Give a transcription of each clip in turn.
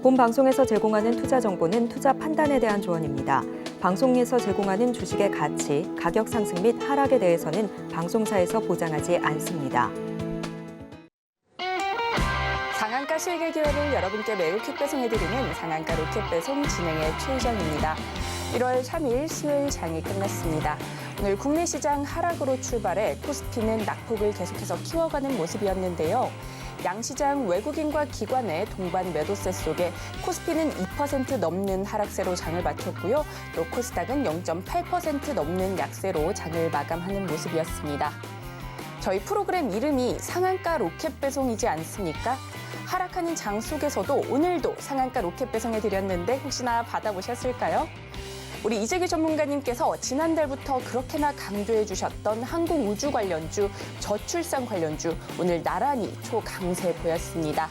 본 방송에서 제공하는 투자 정보는 투자 판단에 대한 조언입니다. 방송에서 제공하는 주식의 가치, 가격 상승 및 하락에 대해서는 방송사에서 보장하지 않습니다. 상한가 실기 기회를 여러분께 매우 퀵 배송해드리는 상한가 로켓 배송 진행의 최희정입니다. 1월 3일 수요일 장이 끝났습니다. 오늘 국내 시장 하락으로 출발해 코스피는 낙폭을 계속해서 키워가는 모습이었는데요. 양시장 외국인과 기관의 동반 매도세 속에 코스피는 2% 넘는 하락세로 장을 마쳤고요. 또 코스닥은 0.8% 넘는 약세로 장을 마감하는 모습이었습니다. 저희 프로그램 이름이 상한가 로켓 배송이지 않습니까? 하락하는 장 속에서도 오늘도 상한가 로켓 배송해드렸는데 혹시나 받아보셨을까요? 우리 이재규 전문가님께서 지난달부터 그렇게나 강조해 주셨던 항공우주 관련주, 저출산 관련주 오늘 나란히 초강세 보였습니다.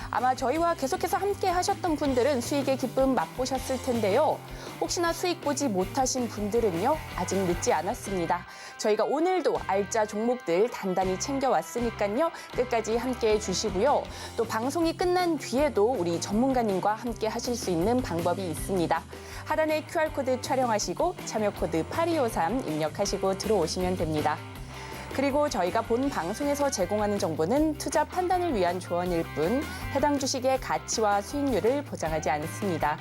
아마 저희와 계속해서 함께 하셨던 분들은 수익의 기쁨 맛보셨을 텐데요. 혹시나 수익 보지 못하신 분들은요, 아직 늦지 않았습니다. 저희가 오늘도 알짜 종목들 단단히 챙겨왔으니까요. 끝까지 함께해 주시고요. 또 방송이 끝난 뒤에도 우리 전문가님과 함께 하실 수 있는 방법이 있습니다. 하단에 QR코드 촬영하시고 참여코드 8253 입력하시고 들어오시면 됩니다. 그리고 저희가 본 방송에서 제공하는 정보는 투자 판단을 위한 조언일 뿐 해당 주식의 가치와 수익률을 보장하지 않습니다.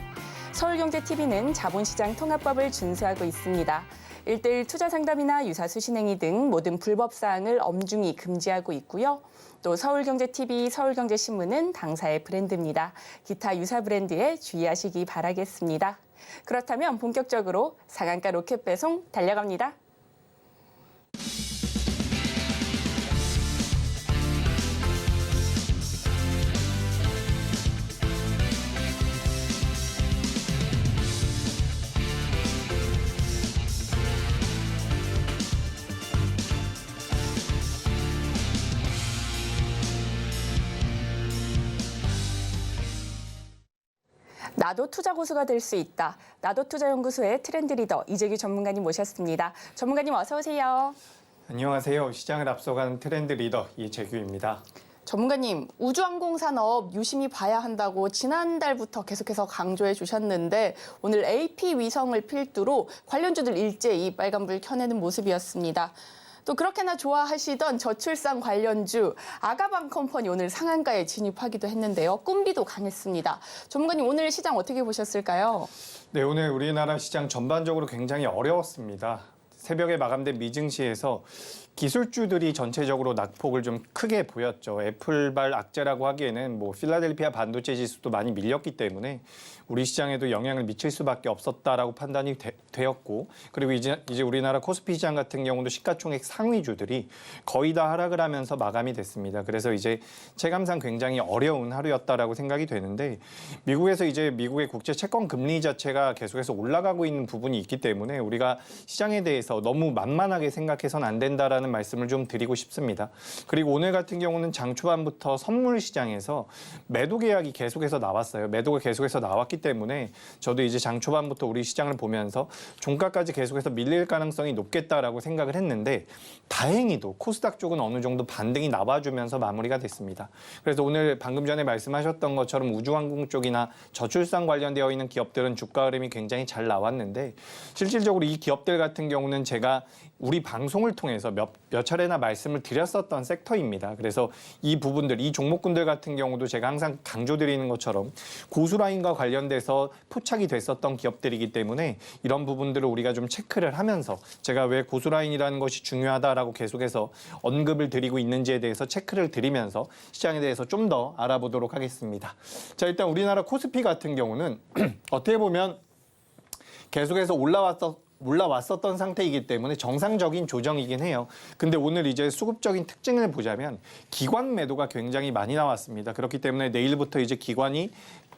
서울경제TV는 자본시장 통합법을 준수하고 있습니다. 1:1 투자 상담이나 유사수 신행위 등 모든 불법 사항을 엄중히 금지하고 있고요. 또 서울경제TV, 서울경제신문은 당사의 브랜드입니다. 기타 유사 브랜드에 주의하시기 바라겠습니다. 그렇다면 본격적으로 상한가 로켓 배송 달려갑니다. 나도 투자 고수가 될 수 있다. 나도 투자연구소의 트렌드 리더 이재규 전문가님 모셨습니다. 전문가님 어서 오세요. 안녕하세요. 시장을 앞서가는 트렌드 리더 이재규입니다. 전문가님, 우주항공산업 유심히 봐야 한다고 지난달부터 계속해서 강조해 주셨는데 오늘 AP 위성을 필두로 관련주들 일제히 빨간불 켜내는 모습이었습니다. 또 그렇게나 좋아하시던 저출산 관련주 아가방 컴퍼니 오늘 상한가에 진입하기도 했는데요. 꿈비도 강했습니다. 전문가님 오늘 시장 어떻게 보셨을까요? 네, 오늘 우리나라 시장 전반적으로 굉장히 어려웠습니다. 새벽에 마감된 미증시에서 기술주들이 전체적으로 낙폭을 좀 크게 보였죠. 애플발 악재라고 하기에는 필라델피아 반도체 지수도 많이 밀렸기 때문에 우리 시장에도 영향을 미칠 수밖에 없었다라고 판단이 되었고, 그리고 이제 우리나라 코스피 시장 같은 경우도 시가총액 상위주들이 거의 다 하락을 하면서 마감이 됐습니다. 그래서 이제 체감상 굉장히 어려운 하루였다라고 생각이 되는데, 미국에서 이제 미국의 국제 채권 금리 자체가 계속해서 올라가고 있는 부분이 있기 때문에 우리가 시장에 대해서 너무 만만하게 생각해서는 안 된다라는 말씀을 좀 드리고 싶습니다. 그리고 오늘 같은 경우는 장 초반부터 선물 시장에서 매도 계약이 계속해서 나왔어요. 매도가 계속해서 나왔기 때문에 저도 이제 장 초반부터 우리 시장을 보면서 종가까지 계속해서 밀릴 가능성이 높겠다라고 생각을 했는데, 다행히도 코스닥 쪽은 어느 정도 반등이 나와주면서 마무리가 됐습니다. 그래서 오늘 방금 전에 말씀하셨던 것처럼 우주항공 쪽이나 저출산 관련되어 있는 기업들은 주가 흐름이 굉장히 잘 나왔는데, 실질적으로 이 기업들 같은 경우는 제가 우리 방송을 통해서 몇 차례나 말씀을 드렸었던 섹터입니다. 그래서 이 부분들, 이 종목군들 같은 경우도 제가 항상 강조드리는 것처럼 고수라인과 관련돼서 포착이 됐었던 기업들이기 때문에 이런 부분들을 우리가 좀 체크를 하면서, 제가 왜 고수라인이라는 것이 중요하다라고 계속해서 언급을 드리고 있는지에 대해서 체크를 드리면서 시장에 대해서 좀 더 알아보도록 하겠습니다. 자, 일단 우리나라 코스피 같은 경우는 어떻게 보면 계속해서 올라왔었던 상태이기 때문에 정상적인 조정이긴 해요. 근데 오늘 이제 수급적인 특징을 보자면 기관 매도가 굉장히 많이 나왔습니다. 그렇기 때문에 내일부터 이제 기관이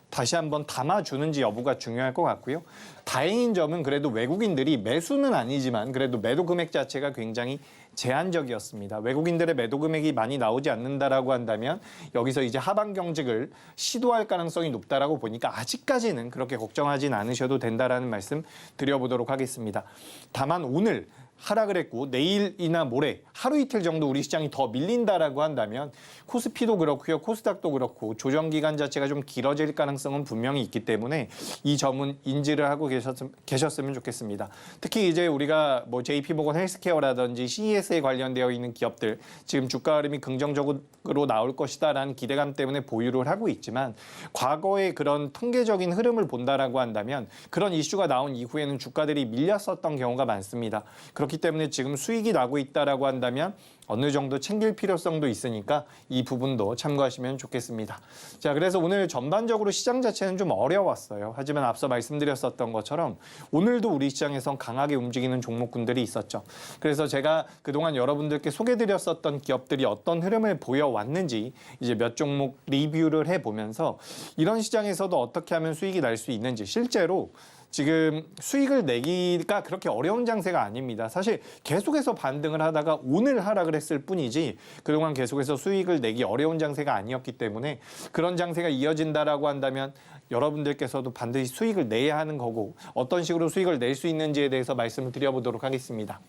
다시 한번 담아주는지 여부가 중요할 것 같고요. 다행인 점은 그래도 외국인들이 매수는 아니지만 그래도 매도 금액 자체가 굉장히 제한적이었습니다. 외국인들의 매도 금액이 많이 나오지 않는다라고 한다면 여기서 이제 하방 경직을 시도할 가능성이 높다라고 보니까 아직까지는 그렇게 걱정하진 않으셔도 된다라는 말씀 드려보도록 하겠습니다. 다만 오늘 하락을 했고 내일이나 모레 하루 이틀 정도 우리 시장이 더 밀린다라고 한다면 코스피도 그렇고요. 코스닥도 그렇고 조정 기간 자체가 좀 길어질 가능성은 분명히 있기 때문에 이 점은 인지를 하고 계셨으면 좋겠습니다. 특히 이제 우리가 뭐 JP모건 헬스케어라든지 CES에 관련되어 있는 기업들 지금 주가 흐름이 긍정적으로 나올 것이다라는 기대감 때문에 보유를 하고 있지만 과거의 그런 통계적인 흐름을 본다라고 한다면 그런 이슈가 나온 이후에는 주가들이 밀렸었던 경우가 많습니다. 그렇기 때문에 지금 수익이 나고 있다라고 한다면 어느 정도 챙길 필요성도 있으니까 이 부분도 참고하시면 좋겠습니다. 자, 그래서 오늘 전반적으로 시장 자체는 좀 어려웠어요. 하지만 앞서 말씀드렸었던 것처럼 오늘도 우리 시장에선 강하게 움직이는 종목군들이 있었죠. 그래서 제가 그동안 여러분들께 소개드렸었던 기업들이 어떤 흐름을 보여왔는지 이제 몇 종목 리뷰를 해보면서 이런 시장에서도 어떻게 하면 수익이 날 수 있는지 실제로 지금 수익을 내기가 그렇게 어려운 장세가 아닙니다. 사실 계속해서 반등을 하다가 오늘 하락을 했을 뿐이지 그동안 계속해서 수익을 내기 어려운 장세가 아니었기 때문에 그런 장세가 이어진다라고 한다면 여러분들께서도 반드시 수익을 내야 하는 거고 어떤 식으로 수익을 낼 수 있는지에 대해서 말씀을 드려보도록 하겠습니다.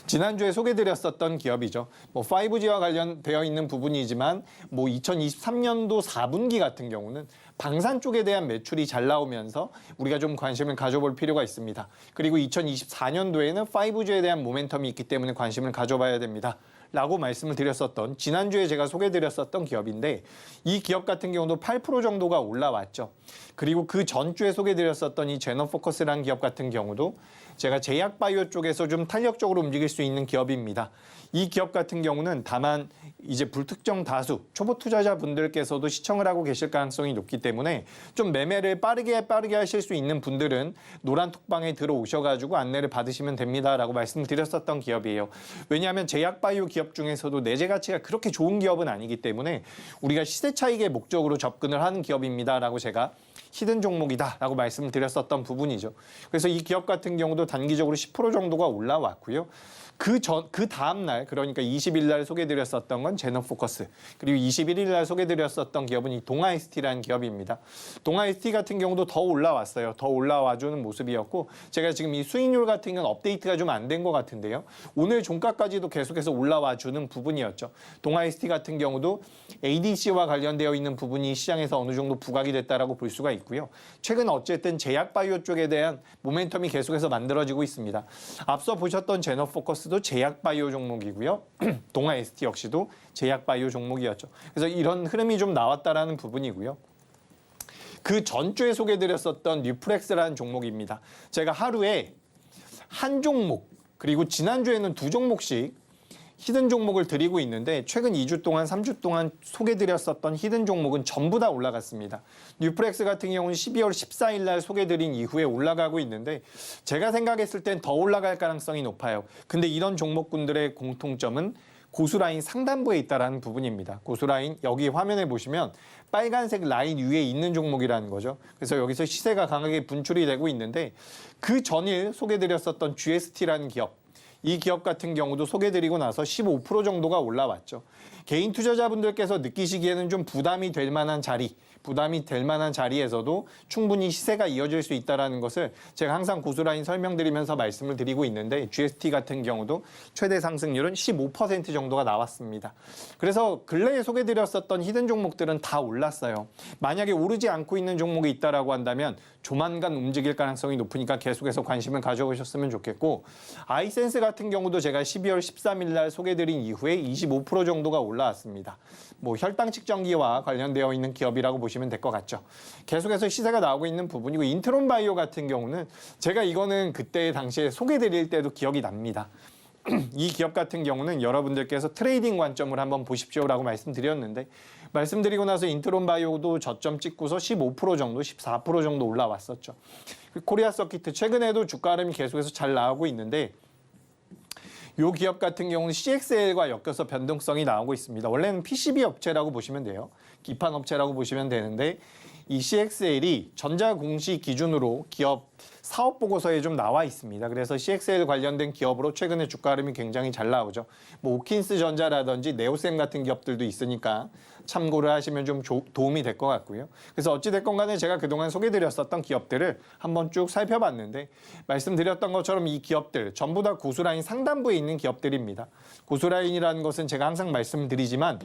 지난주에 소개드렸었던 기업이죠. 뭐 5G와 관련되어 있는 부분이지만 뭐 2023년도 4분기 같은 경우는 방산 쪽에 대한 매출이 잘 나오면서 우리가 좀 관심을 가져볼 필요가 있습니다. 그리고 2024년도에는 5G에 대한 모멘텀이 있기 때문에 관심을 가져봐야 됩니다. 라고 말씀을 드렸었던 지난주에 제가 소개드렸었던 기업인데 이 기업 같은 경우도 8% 정도가 올라왔죠. 그리고 그 전주에 소개드렸었던 이 제너포커스라는 기업 같은 경우도 제가 제약바이오 쪽에서 좀 탄력적으로 움직일 수 있는 기업입니다. 이 기업 같은 경우는 다만 이제 불특정 다수 초보 투자자분들께서도 시청을 하고 계실 가능성이 높기 때문에 좀 매매를 빠르게 하실 수 있는 분들은 노란 톡방에 들어오셔가지고 안내를 받으시면 됩니다라고 말씀드렸었던 기업이에요. 왜냐하면 제약바이오 기업 중에서도 내재 가치가 그렇게 좋은 기업은 아니기 때문에 우리가 시세 차익의 목적으로 접근을 하는 기업입니다라고 제가 히든 종목이다라고 말씀을 드렸었던 부분이죠. 그래서 이 기업 같은 경우도 단기적으로 10% 정도가 올라왔고요. 그 다음 날 그러니까 20일 날 소개드렸었던 건 제너포커스 그리고 21일 날 소개드렸었던 기업은 이 동아ST라는 기업입니다. 동아ST 같은 경우도 더 올라왔어요. 더 올라와주는 모습이었고 제가 지금 이 수익률 같은 건 업데이트가 좀 안 된 것 같은데요. 오늘 종가까지도 계속해서 올라와주는 부분이었죠. 동아ST 같은 경우도 ADC와 관련되어 있는 부분이 시장에서 어느 정도 부각이 됐다라고 볼 수가 있고요. 최근 어쨌든 제약바이오 쪽에 대한 모멘텀이 계속해서 만들어지고 있습니다. 앞서 보셨던 제너포커스도 제약바이오 종목이고요. 동아ST 역시도 제약바이오 종목이었죠. 그래서 이런 흐름이 좀 나왔다라는 부분이고요. 그 전주에 소개드렸었던 뉴프렉스라는 종목입니다. 제가 하루에 한 종목 그리고 지난주에는 두 종목씩 히든 종목을 드리고 있는데 최근 2주 동안 3주 동안 소개드렸었던 히든 종목은 전부 다 올라갔습니다. 뉴프렉스 같은 경우는 12월 14일 날 소개드린 이후에 올라가고 있는데 제가 생각했을 땐 더 올라갈 가능성이 높아요. 근데 이런 종목군들의 공통점은 고수라인 상단부에 있다는 부분입니다. 고수라인 여기 화면에 보시면 빨간색 라인 위에 있는 종목이라는 거죠. 그래서 여기서 시세가 강하게 분출이 되고 있는데 그 전일 소개드렸었던 GST라는 기업 이 기업 같은 경우도 소개드리고 나서 15% 정도가 올라왔죠. 개인 투자자분들께서 느끼시기에는 좀 부담이 될 만한 자리에서도 충분히 시세가 이어질 수 있다는 것을 제가 항상 고수라인 설명드리면서 말씀을 드리고 있는데 GST 같은 경우도 최대 상승률은 15% 정도가 나왔습니다. 그래서 근래에 소개드렸었던 히든 종목들은 다 올랐어요. 만약에 오르지 않고 있는 종목이 있다라고 한다면 조만간 움직일 가능성이 높으니까 계속해서 관심을 가져보셨으면 좋겠고 아이센스 같은 경우도 제가 12월 13일 날 소개드린 이후에 25% 정도가 올라왔습니다. 뭐 혈당 측정기와 관련되어 있는 기업이라고 보시면 될 것 같죠. 계속해서 시세가 나오고 있는 부분이고 인트론 바이오 같은 경우는 제가 이거는 그때 당시에 소개드릴 때도 기억이 납니다. 이 기업 같은 경우는 여러분들께서 트레이딩 관점을 한번 보십시오라고 말씀드렸는데 말씀드리고 나서 인트론 바이오도 저점 찍고서 15% 정도, 14% 정도 올라왔었죠. 코리아 서키트 최근에도 주가 흐름이 계속해서 잘 나오고 있는데 이 기업 같은 경우는 CXL과 엮여서 변동성이 나오고 있습니다. 원래는 PCB 업체라고 보시면 돼요. 기판 업체라고 보시면 되는데 이 CXL이 전자공시 기준으로 기업 사업 보고서에 좀 나와 있습니다. 그래서 CXL 관련된 기업으로 최근에 주가 흐름이 굉장히 잘 나오죠. 뭐 오킨스 전자라든지 네오셈 같은 기업들도 있으니까 참고를 하시면 좀 도움이 될 것 같고요. 그래서 어찌됐건 간에 제가 그동안 소개드렸었던 기업들을 한번 쭉 살펴봤는데 말씀드렸던 것처럼 이 기업들 전부 다 고수라인 상단부에 있는 기업들입니다. 고수라인이라는 것은 제가 항상 말씀드리지만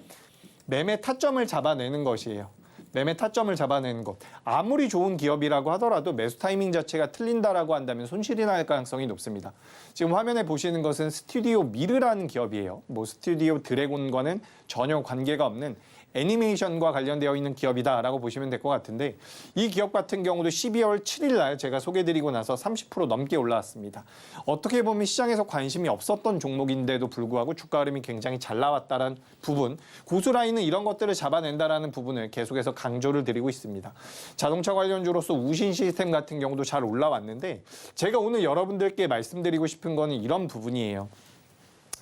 매매 타점을 잡아내는 것이에요. 매매 타점을 잡아내는 것. 아무리 좋은 기업이라고 하더라도 매수 타이밍 자체가 틀린다라고 한다면 손실이 날 가능성이 높습니다. 지금 화면에 보시는 것은 스튜디오 미르라는 기업이에요. 뭐 스튜디오 드래곤과는 전혀 관계가 없는 애니메이션과 관련되어 있는 기업이다라고 보시면 될 것 같은데 이 기업 같은 경우도 12월 7일 날 제가 소개드리고 나서 30% 넘게 올라왔습니다. 어떻게 보면 시장에서 관심이 없었던 종목인데도 불구하고 주가 흐름이 굉장히 잘 나왔다는 부분, 고수라인은 이런 것들을 잡아낸다라는 부분을 계속해서 강조를 드리고 있습니다. 자동차 관련주로서 우신 시스템 같은 경우도 잘 올라왔는데 제가 오늘 여러분들께 말씀드리고 싶은 거는 이런 부분이에요.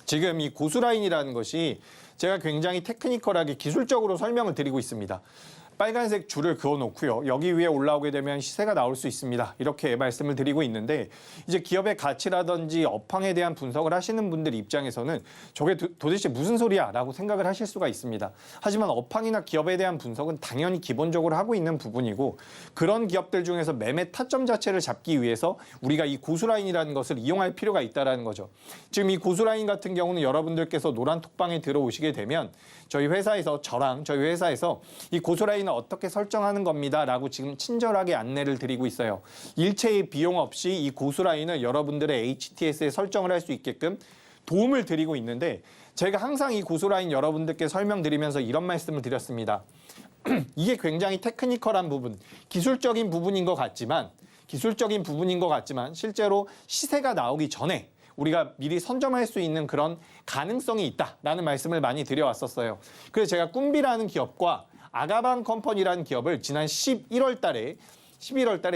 지금 이 고수라인이라는 것이 제가 굉장히 테크니컬하게 기술적으로 설명을 드리고 있습니다. 빨간색 줄을 그어놓고요. 여기 위에 올라오게 되면 시세가 나올 수 있습니다. 이렇게 말씀을 드리고 있는데 이제 기업의 가치라든지 업황에 대한 분석을 하시는 분들 입장에서는 저게 도대체 무슨 소리야 라고 생각을 하실 수가 있습니다. 하지만 업황이나 기업에 대한 분석은 당연히 기본적으로 하고 있는 부분이고 그런 기업들 중에서 매매 타점 자체를 잡기 위해서 우리가 이 고수라인이라는 것을 이용할 필요가 있다는 거죠. 지금 이 고수라인 같은 경우는 여러분들께서 노란 톡방에 들어오시게 되면 저희 회사에서 저희 회사에서 이 고수라인을 어떻게 설정하는 겁니다 라고 지금 친절하게 안내를 드리고 있어요. 일체의 비용 없이 이 고수라인을 여러분들의 HTS에 설정을 할 수 있게끔 도움을 드리고 있는데 제가 항상 이 고수라인 여러분들께 설명드리면서 이런 말씀을 드렸습니다. 이게 굉장히 테크니컬한 부분, 기술적인 부분인 것 같지만 실제로 시세가 나오기 전에 우리가 미리 선점할 수 있는 그런 가능성이 있다라는 말씀을 많이 드려왔었어요. 그래서 제가 꿈비라는 기업과 아가방 컴퍼니라는 기업을 지난 11월 달에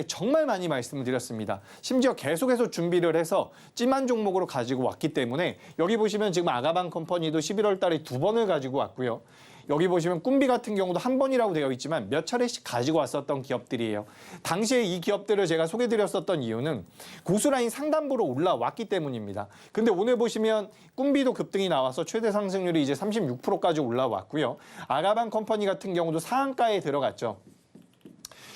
정말 많이 말씀을 드렸습니다. 심지어 계속해서 준비를 해서 찜한 종목으로 가지고 왔기 때문에 여기 보시면 지금 아가방 컴퍼니도 11월 달에 2번을 가지고 왔고요. 여기 보시면 꿈비 같은 경우도 한 번이라고 되어 있지만 몇 차례씩 가지고 왔었던 기업들이에요. 당시에 이 기업들을 제가 소개드렸었던 이유는 고수라인 상단부로 올라왔기 때문입니다. 근데 오늘 보시면 꿈비도 급등이 나와서 최대 상승률이 이제 36%까지 올라왔고요. 아가방 컴퍼니 같은 경우도 상한가에 들어갔죠.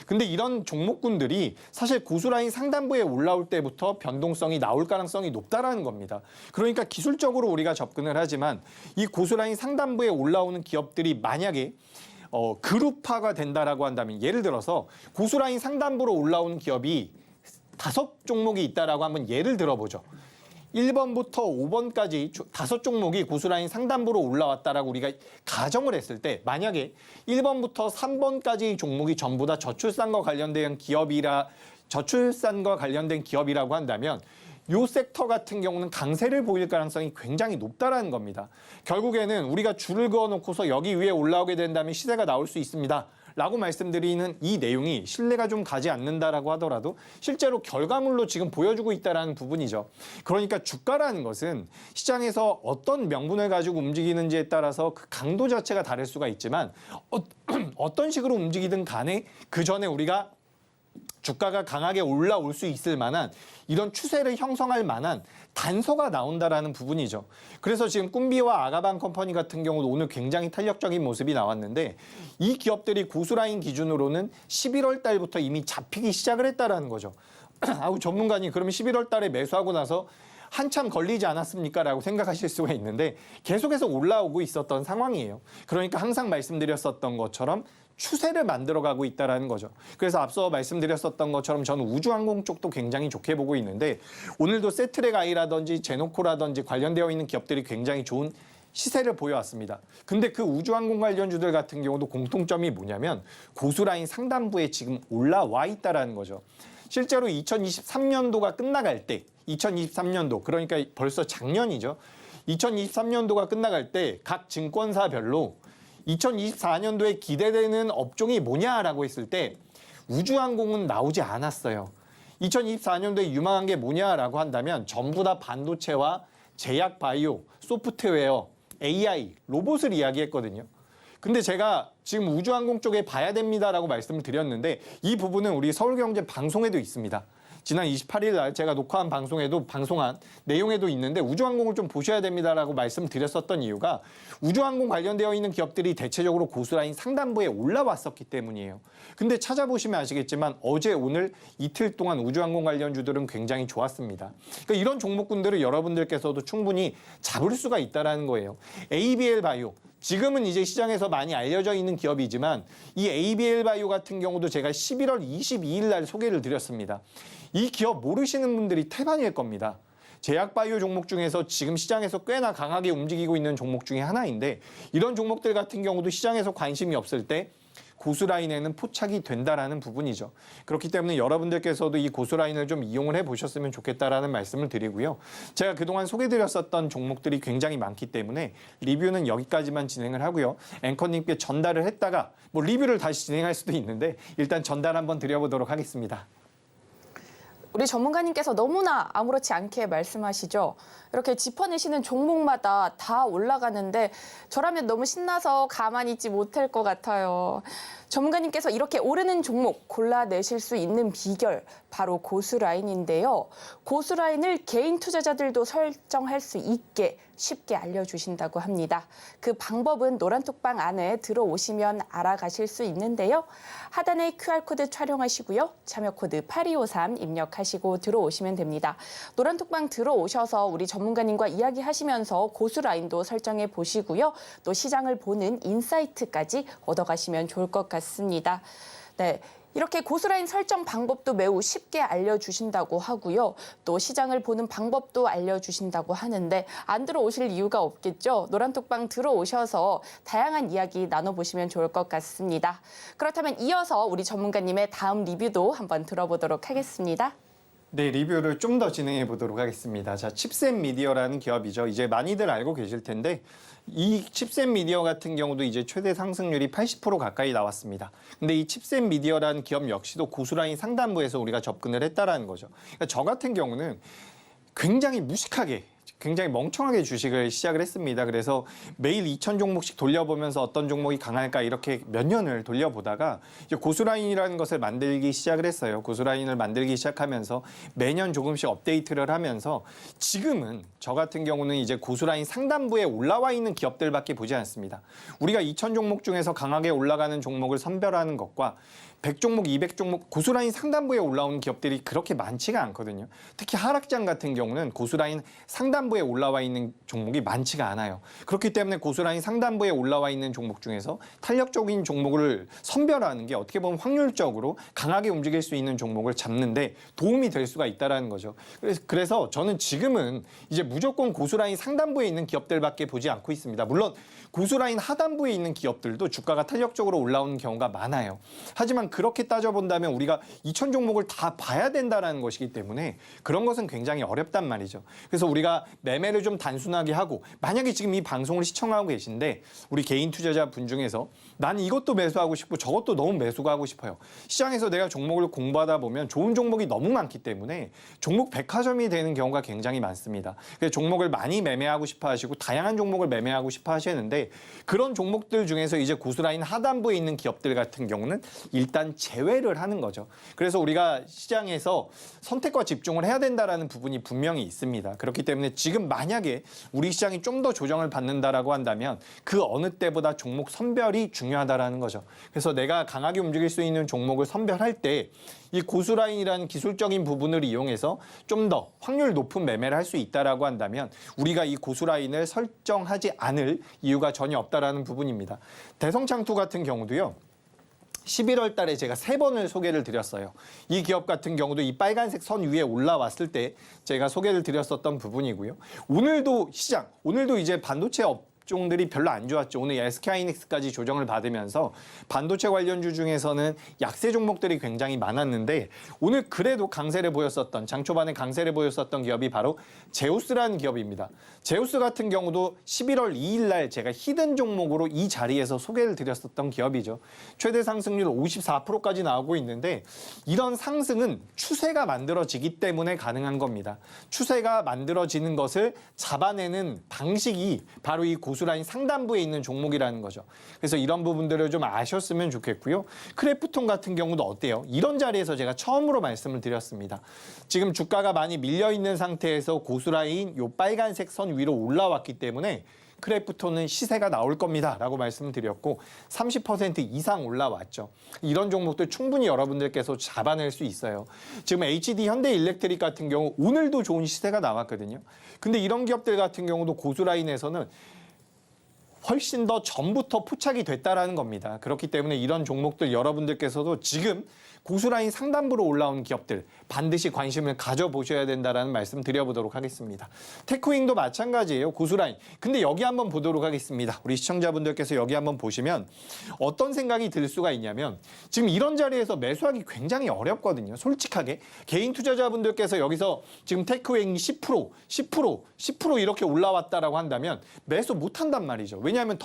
근데 이런 종목군들이 사실 고수라인 상단부에 올라올 때부터 변동성이 나올 가능성이 높다라는 겁니다. 그러니까 기술적으로 우리가 접근을 하지만 이 고수라인 상단부에 올라오는 기업들이 만약에 그룹화가 된다라고 한다면 예를 들어서 고수라인 상단부로 올라오는 기업이 5종목이 있다라고 한번 예를 들어보죠. 1번부터 5번까지 5종목이 고수라인 상단부로 올라왔다라고 우리가 가정을 했을 때 만약에 1번부터 3번까지 종목이 전부 다 저출산과 관련된 기업이라고 한다면 이 섹터 같은 경우는 강세를 보일 가능성이 굉장히 높다라는 겁니다. 결국에는 우리가 줄을 그어놓고서 여기 위에 올라오게 된다면 시세가 나올 수 있습니다. 라고 말씀드리는 이 내용이 신뢰가 좀 가지 않는다라고 하더라도 실제로 결과물로 지금 보여주고 있다는 부분이죠. 그러니까 주가라는 것은 시장에서 어떤 명분을 가지고 움직이는지에 따라서 그 강도 자체가 다를 수가 있지만 어떤 식으로 움직이든 간에 그 전에 우리가 주가가 강하게 올라올 수 있을 만한 이런 추세를 형성할 만한 단서가 나온다라는 부분이죠. 그래서 지금 꿈비와 아가방 컴퍼니 같은 경우도 오늘 굉장히 탄력적인 모습이 나왔는데 이 기업들이 고수라인 기준으로는 11월 달부터 이미 잡히기 시작을 했다라는 거죠. 아우 전문가님 그러면 11월 달에 매수하고 나서 한참 걸리지 않았습니까? 라고 생각하실 수가 있는데 계속해서 올라오고 있었던 상황이에요. 그러니까 항상 말씀드렸었던 것처럼 추세를 만들어가고 있다는 거죠. 그래서 앞서 말씀드렸었던 것처럼 저는 우주항공 쪽도 굉장히 좋게 보고 있는데 오늘도 세트랙 아이라든지 제노코라든지 관련되어 있는 기업들이 굉장히 좋은 시세를 보여왔습니다. 근데 그 우주항공 관련주들 같은 경우도 공통점이 뭐냐면 고수라인 상단부에 지금 올라와 있다는 거죠. 실제로 2023년도가 끝나갈 때 2023년도 그러니까 벌써 작년이죠. 2023년도가 끝나갈 때 각 증권사별로 2024년도에 기대되는 업종이 뭐냐라고 했을 때 우주항공은 나오지 않았어요. 2024년도에 유망한 게 뭐냐라고 한다면 전부 다 반도체와 제약 바이오, 소프트웨어, AI, 로봇을 이야기했거든요. 근데 제가 지금 우주항공 쪽에 봐야 됩니다라고 말씀을 드렸는데 이 부분은 우리 서울경제 방송에도 있습니다. 지난 28일 날 제가 녹화한 방송한 내용에도 있는데 우주항공을 좀 보셔야 됩니다라고 말씀드렸었던 이유가 우주항공 관련되어 있는 기업들이 대체적으로 고수라인 상단부에 올라왔었기 때문이에요. 근데 찾아보시면 아시겠지만 어제 오늘 이틀 동안 우주항공 관련주들은 굉장히 좋았습니다. 그러니까 이런 종목군들을 여러분들께서도 충분히 잡을 수가 있다는 거예요. ABL 바이오. 지금은 이제 시장에서 많이 알려져 있는 기업이지만 이 ABL 바이오 같은 경우도 제가 11월 22일 날 소개를 드렸습니다. 이 기업 모르시는 분들이 태반일 겁니다. 제약바이오 종목 중에서 지금 시장에서 꽤나 강하게 움직이고 있는 종목 중에 하나인데 이런 종목들 같은 경우도 시장에서 관심이 없을 때 고수라인에는 포착이 된다라는 부분이죠. 그렇기 때문에 여러분들께서도 이 고수라인을 좀 이용을 해보셨으면 좋겠다라는 말씀을 드리고요. 제가 그동안 소개드렸었던 종목들이 굉장히 많기 때문에 리뷰는 여기까지만 진행을 하고요. 앵커님께 전달을 했다가 뭐 리뷰를 다시 진행할 수도 있는데 일단 전달 한번 드려보도록 하겠습니다. 우리 전문가님께서 너무나 아무렇지 않게 말씀하시죠. 이렇게 짚어내시는 종목마다 다 올라가는데 저라면 너무 신나서 가만히 있지 못할 것 같아요. 전문가님께서 이렇게 오르는 종목 골라내실 수 있는 비결, 바로 고수라인인데요. 고수라인을 개인 투자자들도 설정할 수 있게 쉽게 알려주신다고 합니다. 그 방법은 노란톡방 안에 들어오시면 알아가실 수 있는데요. 하단에 QR코드 촬영하시고요. 참여코드 8253 입력하시고 들어오시면 됩니다. 노란톡방 들어오셔서 우리 전문가님과 이야기하시면서 고수라인도 설정해 보시고요. 또 시장을 보는 인사이트까지 얻어가시면 좋을 것 같습니다. 네. 이렇게 고수라인 설정 방법도 매우 쉽게 알려주신다고 하고요. 또 시장을 보는 방법도 알려주신다고 하는데 안 들어오실 이유가 없겠죠. 노란톡방 들어오셔서 다양한 이야기 나눠보시면 좋을 것 같습니다. 그렇다면 이어서 우리 전문가님의 다음 리뷰도 한번 들어보도록 하겠습니다. 네, 리뷰를 좀 더 진행해 보도록 하겠습니다. 자, 칩셋 미디어라는 기업이죠. 이제 많이들 알고 계실 텐데 이 칩셋 미디어 같은 경우도 이제 최대 상승률이 80% 가까이 나왔습니다. 근데 이 칩셋 미디어라는 기업 역시도 고수라인 상단부에서 우리가 접근을 했다라는 거죠. 그러니까 저 같은 경우는 굉장히 무식하게 굉장히 멍청하게 주식을 시작을 했습니다. 그래서 매일 2,000종목씩 돌려보면서 어떤 종목이 강할까 이렇게 몇 년을 돌려보다가 이제 고수라인이라는 것을 만들기 시작을 했어요. 고수라인을 만들기 시작하면서 매년 조금씩 업데이트를 하면서 지금은 저 같은 경우는 이제 고수라인 상단부에 올라와 있는 기업들밖에 보지 않습니다. 우리가 2,000종목 중에서 강하게 올라가는 종목을 선별하는 것과 100종목, 200종목 고수라인 상단부에 올라오는 기업들이 그렇게 많지가 않거든요. 특히 하락장 같은 경우는 고수라인 상단부에 올라와 있는 종목이 많지가 않아요. 그렇기 때문에 고수라인 상단부에 올라와 있는 종목 중에서 탄력적인 종목을 선별하는 게 어떻게 보면 확률적으로 강하게 움직일 수 있는 종목을 잡는데 도움이 될 수가 있다는 거죠. 그래서 저는 지금은 이제 무조건 고수라인 상단부에 있는 기업들밖에 보지 않고 있습니다. 물론 고수라인 하단부에 있는 기업들도 주가가 탄력적으로 올라오는 경우가 많아요. 하지만 그렇게 따져본다면 우리가 2,000종목을 다 봐야 된다는 것이기 때문에 그런 것은 굉장히 어렵단 말이죠. 그래서 우리가 매매를 좀 단순하게 하고 만약에 지금 이 방송을 시청하고 계신데 우리 개인 투자자 분 중에서 난 이것도 매수하고 싶고 저것도 너무 매수가 하고 싶어요. 시장에서 내가 종목을 공부하다 보면 좋은 종목이 너무 많기 때문에 종목 백화점이 되는 경우가 굉장히 많습니다. 그래서 종목을 많이 매매하고 싶어 하시고 다양한 종목을 매매하고 싶어 하시는데 그런 종목들 중에서 이제 고수라인 하단부에 있는 기업들 같은 경우는 일단 제외를 하는 거죠. 그래서 우리가 시장에서 선택과 집중을 해야 된다라는 부분이 분명히 있습니다. 그렇기 때문에 지금 만약에 우리 시장이 좀 더 조정을 받는다라고 한다면 그 어느 때보다 종목 선별이 중요하다라는 거죠. 그래서 내가 강하게 움직일 수 있는 종목을 선별할 때 이 고수라인이라는 기술적인 부분을 이용해서 좀 더 확률 높은 매매를 할 수 있다라고 한다면 우리가 이 고수라인을 설정하지 않을 이유가 전혀 없다라는 부분입니다. 대성창투 같은 경우도요. 11월 달에 제가 3번을 소개를 드렸어요. 이 기업 같은 경우도 이 빨간색 선 위에 올라왔을 때 제가 소개를 드렸었던 부분이고요. 오늘도 이제 반도체 업종들이 별로 안 좋았죠. 오늘 SK하이닉스까지 조정을 받으면서 반도체 관련주 중에서는 약세 종목들이 굉장히 많았는데 오늘 그래도 강세를 보였었던 장 초반에 강세를 보였었던 기업이 바로 제우스라는 기업입니다. 제우스 같은 경우도 11월 2일 날 제가 히든 종목으로 이 자리에서 소개를 드렸었던 기업이죠. 최대 상승률 54%까지 나오고 있는데 이런 상승은 추세가 만들어지기 때문에 가능한 겁니다. 추세가 만들어지는 것을 잡아내는 방식이 바로 이 고수라인 상단부에 있는 종목이라는 거죠. 그래서 이런 부분들을 좀 아셨으면 좋겠고요. 크래프톤 같은 경우도 어때요? 이런 자리에서 제가 처음으로 말씀을 드렸습니다. 지금 주가가 많이 밀려 있는 상태에서 고수라인 요 빨간색 선 위로 올라왔기 때문에 크래프톤은 시세가 나올 겁니다 라고 말씀을 드렸고 30% 이상 올라왔죠. 이런 종목들 충분히 여러분들께서 잡아낼 수 있어요. 지금 HD 현대일렉트릭 같은 경우 오늘도 좋은 시세가 나왔거든요. 근데 이런 기업들 같은 경우도 고수라인에서는 훨씬 더 전부터 포착이 됐다라는 겁니다. 그렇기 때문에 이런 종목들 여러분들께서도 지금 고수라인 상단부로 올라온 기업들 반드시 관심을 가져보셔야 된다는 말씀 드려보도록 하겠습니다. 테크윙도 마찬가지예요. 고수라인. 근데 여기 한번 보도록 하겠습니다. 우리 시청자분들께서 여기 한번 보시면 어떤 생각이 들 수가 있냐면 지금 이런 자리에서 매수하기 굉장히 어렵거든요. 솔직하게. 개인 투자자분들께서 여기서 지금 테크윙이 10% 이렇게 올라왔다라고 한다면 매수 못한단 말이죠. 왜냐하면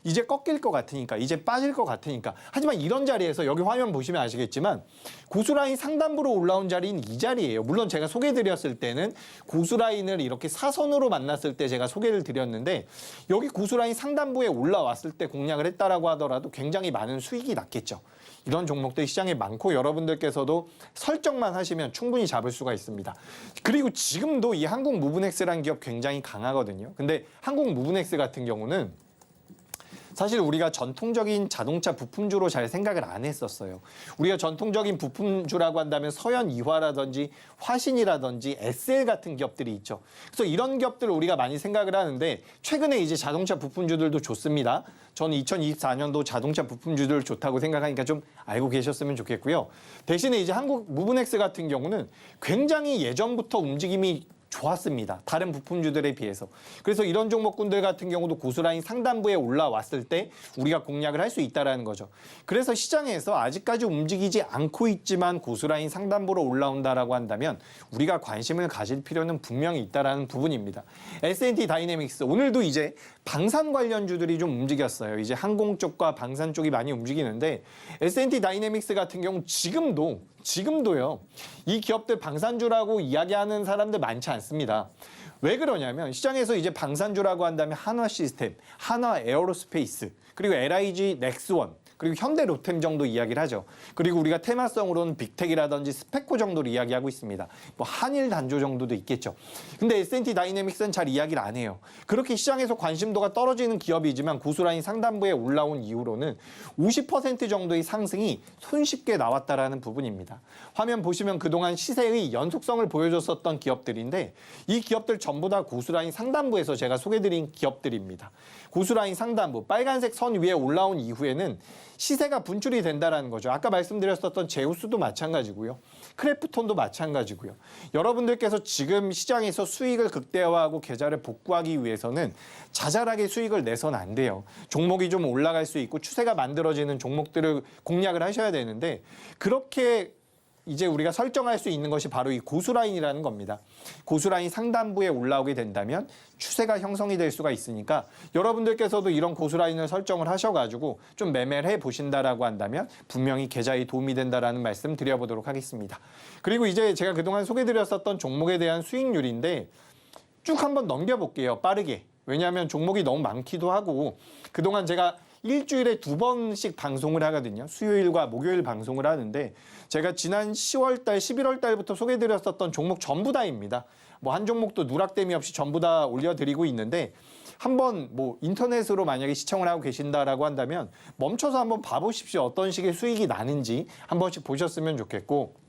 이제 꺾일 것 같으니까, 이제 빠질 것 같으니까. 하지만 이런 자리에서 여기 화면 보시면 아시겠지만 고수라인 상단부로 올라온 자리는 이 자리예요. 물론 제가 소개드렸을 때는 고수라인을 이렇게 사선으로 만났을 때 제가 소개를 드렸는데 여기 고수라인 상단부에 올라왔을 때 공략을 했다라고 하더라도 굉장히 많은 수익이 났겠죠. 이런 종목들 시장에 많고 여러분들께서도 설정만 하시면 충분히 잡을 수가 있습니다. 그리고 지금도 이 한국무브넥스라는 기업 굉장히 강하거든요. 근데 한국무브넥스 같은 경우는 사실 우리가 전통적인 자동차 부품주로 잘 생각을 안 했었어요. 우리가 전통적인 부품주라고 한다면 서현이화라든지 화신이라든지 SL 같은 기업들이 있죠. 그래서 이런 기업들을 우리가 많이 생각을 하는데 최근에 이제 자동차 부품주들도 좋습니다. 저는 2024년도 자동차 부품주들 좋다고 생각하니까 좀 알고 계셨으면 좋겠고요. 대신에 이제 한국무브넥스 같은 경우는 굉장히 예전부터 움직임이 좋았습니다. 다른 부품주들에 비해서. 그래서 이런 종목군들 같은 경우도 고수라인 상단부에 올라왔을 때 우리가 공략을 할 수 있다는 거죠. 그래서 시장에서 아직까지 움직이지 않고 있지만 고수라인 상단부로 올라온다라고 한다면 우리가 관심을 가질 필요는 분명히 있다는 부분입니다. S&T 다이내믹스 오늘도 이제 방산 관련주들이 좀 움직였어요. 이제 항공 쪽과 방산 쪽이 많이 움직이는데 S&T 다이내믹스 같은 경우 지금도요. 이 기업들 방산주라고 이야기하는 사람들 많지 않습니다. 왜 그러냐면 시장에서 이제 방산주라고 한다면 한화 시스템, 한화 에어로스페이스, 그리고 LIG 넥스원, 그리고 현대 로템 정도 이야기를 하죠. 그리고 우리가 테마성으로는 빅텍이라든지 스페코 정도를 이야기하고 있습니다. 뭐 한일 단조 정도도 있겠죠. 근데 S&T 다이내믹스는 잘 이야기를 안 해요. 그렇게 시장에서 관심도가 떨어지는 기업이지만 고수라인 상단부에 올라온 이후로는 50% 정도의 상승이 손쉽게 나왔다라는 부분입니다. 화면 보시면 그동안 시세의 연속성을 보여줬었던 기업들인데 이 기업들 전부 다 고수라인 상단부에서 제가 소개드린 기업들입니다. 고수라인 상단부, 빨간색 선 위에 올라온 이후에는 시세가 분출이 된다는 거죠. 아까 말씀드렸었던 제우스도 마찬가지고요. 크래프톤도 마찬가지고요. 여러분들께서 지금 시장에서 수익을 극대화하고 계좌를 복구하기 위해서는 자잘하게 수익을 내서는 안 돼요. 종목이 좀 올라갈 수 있고 추세가 만들어지는 종목들을 공략을 하셔야 되는데 그렇게 이제 우리가 설정할 수 있는 것이 바로 이 고수라인이라는 겁니다. 고수라인 상단부에 올라오게 된다면 추세가 형성이 될 수가 있으니까 여러분들께서도 이런 고수라인을 설정을 하셔가지고 좀 매매를 해보신다라고 한다면 분명히 계좌에 도움이 된다라는 말씀 드려보도록 하겠습니다. 그리고 이제 제가 그동안 소개드렸었던 종목에 대한 수익률인데 쭉 한번 넘겨볼게요. 빠르게. 왜냐하면 종목이 너무 많기도 하고 그동안 제가 일주일에 2번씩 방송을 하거든요. 수요일과 목요일 방송을 하는데 제가 지난 10월 달, 11월 달부터 소개드렸었던 종목 전부 다입니다. 뭐 한 종목도 누락됨이 없이 전부 다 올려드리고 있는데 한번 뭐 인터넷으로 만약에 시청을 하고 계신다라고 한다면 멈춰서 한번 봐보십시오. 어떤 식의 수익이 나는지 한 번씩 보셨으면 좋겠고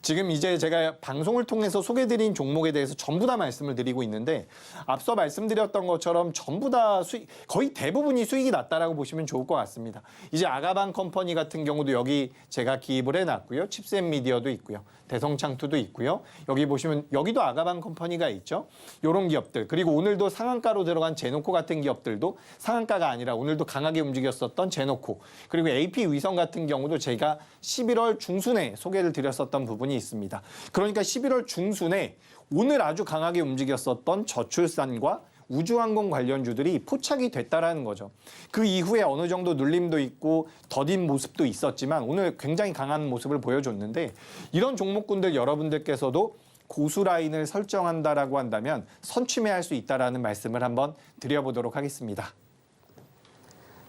지금 이제 제가 방송을 통해서 소개드린 종목에 대해서 전부 다 말씀을 드리고 있는데 앞서 말씀드렸던 것처럼 전부 다 거의 대부분이 수익이 났다라고 보시면 좋을 것 같습니다. 이제 아가방 컴퍼니 같은 경우도 여기 제가 기입을 해놨고요. 칩셋미디어도 있고요. 대성창투도 있고요. 여기 보시면 여기도 아가방 컴퍼니가 있죠. 이런 기업들 그리고 오늘도 상한가로 들어간 제노코 같은 기업들도 상한가가 아니라 오늘도 강하게 움직였었던 제노코 그리고 AP위성 같은 경우도 제가 11월 중순에 소개를 드렸었던 부분이 있습니다. 그러니까 11월 중순에 오늘 아주 강하게 움직였었던 저출산과 우주항공 관련주들이 포착이 됐다라는 거죠. 그 이후에 어느 정도 눌림도 있고 더딘 모습도 있었지만 오늘 굉장히 강한 모습을 보여줬는데 이런 종목군들 여러분들께서도 고수 라인을 설정한다라고 한다면 선취매할 수 있다라는 말씀을 한번 드려보도록 하겠습니다.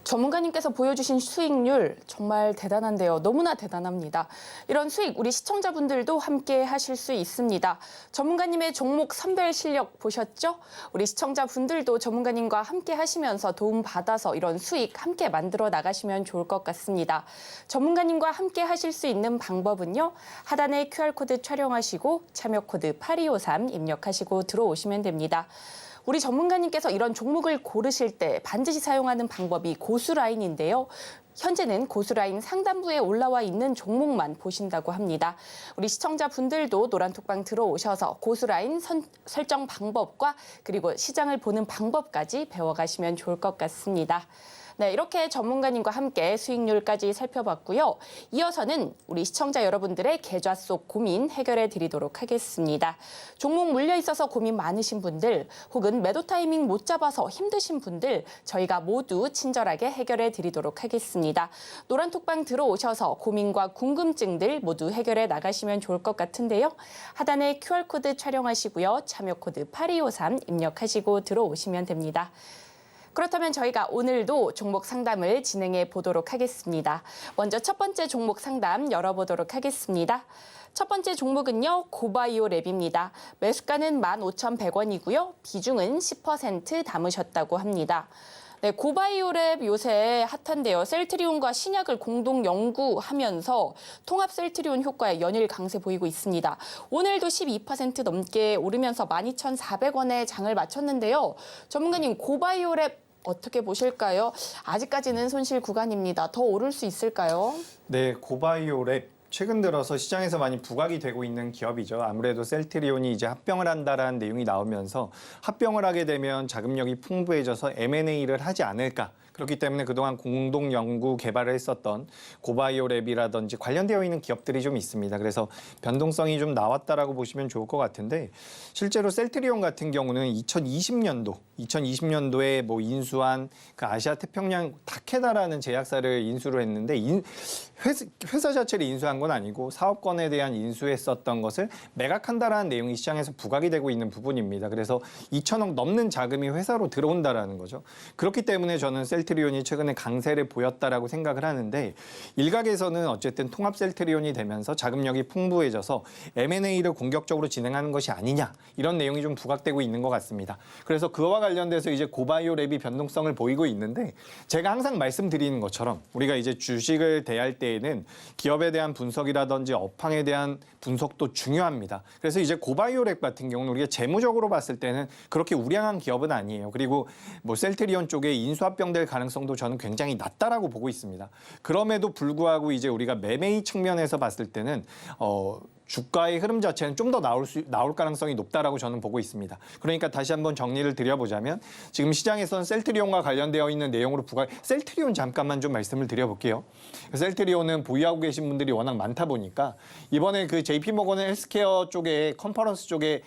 전문가님께서 보여주신 수익률 정말 대단한데요. 너무나 대단합니다. 이런 수익 우리 시청자분들도 함께 하실 수 있습니다. 전문가님의 종목 선별 실력 보셨죠? 우리 시청자분들도 전문가님과 함께 하시면서 도움받아서 이런 수익 함께 만들어 나가시면 좋을 것 같습니다. 전문가님과 함께 하실 수 있는 방법은요. 하단에 QR코드 촬영하시고 참여 코드 8253 입력하시고 들어오시면 됩니다. 우리 전문가님께서 이런 종목을 고르실 때 반드시 사용하는 방법이 고수라인인데요. 현재는 고수라인 상단부에 올라와 있는 종목만 보신다고 합니다. 우리 시청자분들도 노란톡방 들어오셔서 고수라인 설정 방법과 그리고 시장을 보는 방법까지 배워가시면 좋을 것 같습니다. 네, 이렇게 전문가님과 함께 수익률까지 살펴봤고요. 이어서는 우리 시청자 여러분들의 계좌 속 고민 해결해 드리도록 하겠습니다. 종목 물려 있어서 고민 많으신 분들 혹은 매도 타이밍 못 잡아서 힘드신 분들 저희가 모두 친절하게 해결해 드리도록 하겠습니다. 노란톡방 들어오셔서 고민과 궁금증들 모두 해결해 나가시면 좋을 것 같은데요. 하단에 QR코드 촬영하시고요. 참여 코드 8253 입력하시고 들어오시면 됩니다. 그렇다면 저희가 오늘도 종목 상담을 진행해 보도록 하겠습니다. 먼저 첫 번째 종목 상담 열어보도록 하겠습니다. 첫 번째 종목은요, 고바이오 랩입니다. 매수가는 15,100원이고요. 비중은 10% 담으셨다고 합니다. 네, 고바이오랩 요새 핫한데요. 셀트리온과 신약을 공동 연구하면서 통합 셀트리온 효과에 연일 강세 보이고 있습니다. 오늘도 12% 넘게 오르면서 12,400원에 장을 마쳤는데요. 전문가님, 고바이오랩 어떻게 보실까요? 아직까지는 손실 구간입니다. 더 오를 수 있을까요? 네, 고바이오랩 최근 들어서 시장에서 많이 부각이 되고 있는 기업이죠. 아무래도 셀트리온이 이제 합병을 한다라는 내용이 나오면서 합병을 하게 되면 자금력이 풍부해져서 M&A를 하지 않을까. 그렇기 때문에 그동안 공동 연구 개발을 했었던 고바이오랩이라든지 관련되어 있는 기업들이 좀 있습니다. 그래서 변동성이 좀 나왔다라고 보시면 좋을 것 같은데 실제로 셀트리온 같은 경우는 2020년도에 뭐 인수한 그 아시아 태평양 다케다라는 제약사를 인수를 했는데 회사 자체를 인수한 건 아니고 사업권에 대한 인수했었던 것을 매각한다라는 내용이 시장에서 부각이 되고 있는 부분입니다. 그래서 2천억 넘는 자금이 회사로 들어온다라는 거죠. 그렇기 때문에 저는 셀트리온이 최근에 강세를 보였다라고 생각을 하는데 일각에서는 어쨌든 통합 셀트리온이 되면서 자금력이 풍부해져서 M&A를 공격적으로 진행하는 것이 아니냐 이런 내용이 좀 부각되고 있는 것 같습니다. 그래서 그와 관련돼서 이제 고바이오랩이 변동성을 보이고 있는데 제가 항상 말씀드리는 것처럼 우리가 이제 주식을 대할 때에는 기업에 대한 분석이라든지 업황에 대한 분석도 중요합니다. 그래서 이제 고바이오랩 같은 경우는 우리가 재무적으로 봤을 때는 그렇게 우량한 기업은 아니에요. 그리고 뭐 셀트리온 쪽에 인수합병될 가능성도 저는 굉장히 낮다라고 보고 있습니다. 그럼에도 불구하고 이제 우리가 매매의 측면에서 봤을 때는 주가의 흐름 자체는 좀 더 나올 가능성이 높다라고 저는 보고 있습니다. 그러니까 다시 한번 정리를 드려보자면 지금 시장에서는 셀트리온과 관련되어 있는 내용으로 셀트리온 잠깐만 좀 말씀을 드려볼게요. 셀트리온은 보유하고 계신 분들이 워낙 많다 보니까 이번에 그 JP모건 헬스케어 쪽에 컨퍼런스 쪽에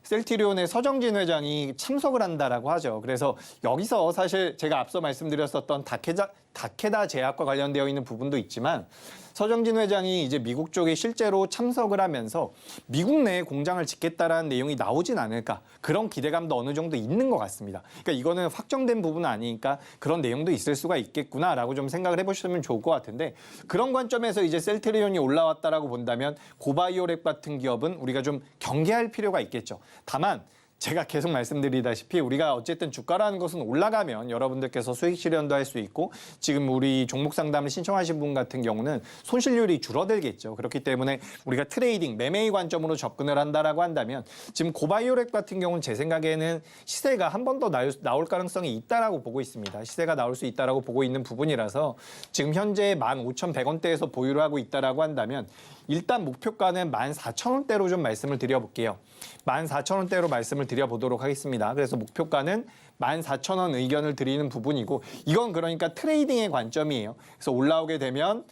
셀트리온의 서정진 회장이 참석을 한다라고 하죠. 그래서 여기서 사실 제가 앞서 말씀드렸었던 다케다 제약과 관련되어 있는 부분도 있지만 서정진 회장이 이제 미국 쪽에 실제로 참석을 하면서 미국 내에 공장을 짓겠다라는 내용이 나오진 않을까 그런 기대감도 어느 정도 있는 것 같습니다. 그러니까 이거는 확정된 부분은 아니니까 그런 내용도 있을 수가 있겠구나라고 좀 생각을 해보시면 좋을 것 같은데 그런 관점에서 이제 셀트리온이 올라왔다라고 본다면 고바이오랩 같은 기업은 우리가 좀 경계할 필요가 있겠죠. 다만 제가 계속 말씀드리다시피 우리가 어쨌든 주가라는 것은 올라가면 여러분들께서 수익 실현도 할 수 있고 지금 우리 종목 상담을 신청하신 분 같은 경우는 손실률이 줄어들겠죠. 그렇기 때문에 우리가 트레이딩, 매매의 관점으로 접근을 한다라고 한다면 지금 고바이오랩 같은 경우는 제 생각에는 시세가 한 번 더 나올 가능성이 있다라고 보고 있습니다. 시세가 나올 수 있다라고 보고 있는 부분이라서 지금 현재 15,100원대에서 보유를 하고 있다라고 한다면 일단 목표가는 14,000원대로 좀 말씀을 드려볼게요. 14,000원대로 말씀을 드려보도록 하겠습니다. 그래서 목표가는 14,000원 의견을 드리는 부분이고 이건 그러니까 트레이딩의 관점이에요. 그래서 올라오게 되면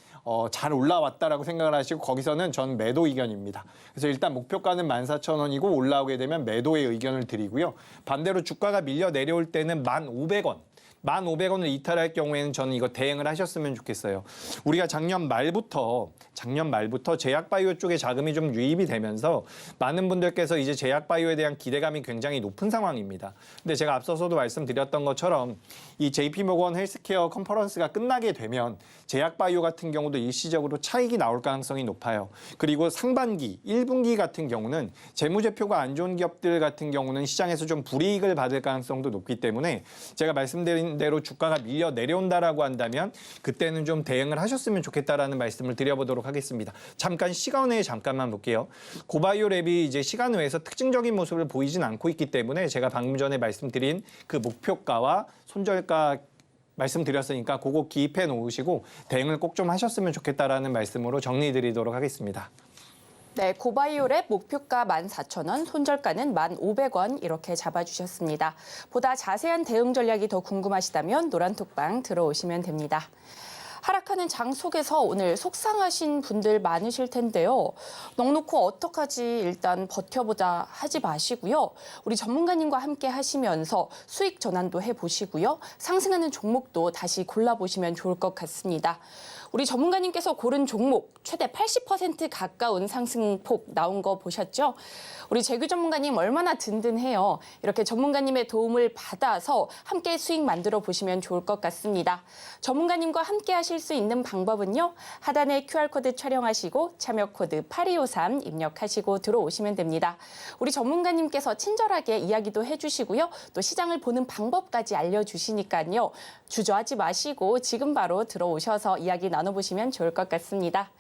잘 올라왔다라고 생각을 하시고 거기서는 전 매도 의견입니다. 그래서 일단 목표가는 14,000원이고 올라오게 되면 매도의 의견을 드리고요. 반대로 주가가 밀려 내려올 때는 1,500원. 1,500원을 이탈할 경우에는 저는 이거 대응을 하셨으면 좋겠어요. 우리가 작년 말부터 제약바이오 쪽에 자금이 좀 유입이 되면서 많은 분들께서 이제 제약바이오에 대한 기대감이 굉장히 높은 상황입니다. 근데 제가 앞서서도 말씀드렸던 것처럼 이 JP모건 헬스케어 컨퍼런스가 끝나게 되면 제약바이오 같은 경우도 일시적으로 차익이 나올 가능성이 높아요. 그리고 상반기, 1분기 같은 경우는 재무제표가 안 좋은 기업들 같은 경우는 시장에서 좀 불이익을 받을 가능성도 높기 때문에 제가 말씀드린 대로 주가가 밀려 내려온다라고 한다면 그때는 좀 대응을 하셨으면 좋겠다라는 말씀을 드려보도록 하겠습니다. 잠깐 시간 외에 잠깐만 볼게요. 고바이오랩이 이제 시간 외에서 특징적인 모습을 보이진 않고 있기 때문에 제가 방금 전에 말씀드린 그 목표가와 손절가 말씀드렸으니까 그거 기입해 놓으시고 대응을 꼭 좀 하셨으면 좋겠다라는 말씀으로 정리드리도록 하겠습니다. 네, 고바이오랩 목표가 14,000원, 손절가는 1,500원 이렇게 잡아주셨습니다. 보다 자세한 대응 전략이 더 궁금하시다면 노란톡방 들어오시면 됩니다. 하락하는 장 속에서 오늘 속상하신 분들 많으실 텐데요. 넉놓고 어떡하지 일단 버텨보자 하지 마시고요. 우리 전문가님과 함께 하시면서 수익 전환도 해보시고요. 상승하는 종목도 다시 골라보시면 좋을 것 같습니다. 우리 전문가님께서 고른 종목 최대 80% 가까운 상승폭 나온 거 보셨죠? 우리 재규 전문가님 얼마나 든든해요. 이렇게 전문가님의 도움을 받아서 함께 수익 만들어 보시면 좋을 것 같습니다. 전문가님과 함께 하실 수 있는 방법은요. 하단에 QR코드 촬영하시고 참여 코드 8253 입력하시고 들어오시면 됩니다. 우리 전문가님께서 친절하게 이야기도 해주시고요. 또 시장을 보는 방법까지 알려주시니까요. 주저하지 마시고 지금 바로 들어오셔서 이야기 나눠보시면 좋을 것 같습니다.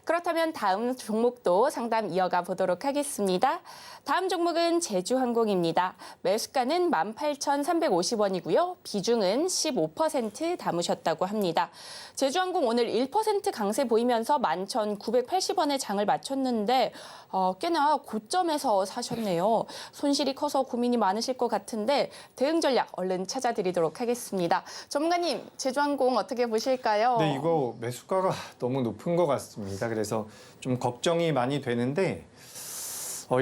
그렇다면 다음 종목도 상담 이어가 보도록 하겠습니다. 다음 종목은 제주항공입니다. 매수가는 18,350원이고요. 비중은 15% 담으셨다고 합니다. 제주항공 오늘 1% 강세 보이면서 11,980원에 장을 마쳤는데 꽤나 고점에서 사셨네요. 손실이 커서 고민이 많으실 것 같은데 대응 전략 얼른 찾아드리도록 하겠습니다. 전문가님, 제주항공 어떻게 보실까요? 네, 이거 매수가가 너무 높은 것 같습니다. 그래서 좀 걱정이 많이 되는데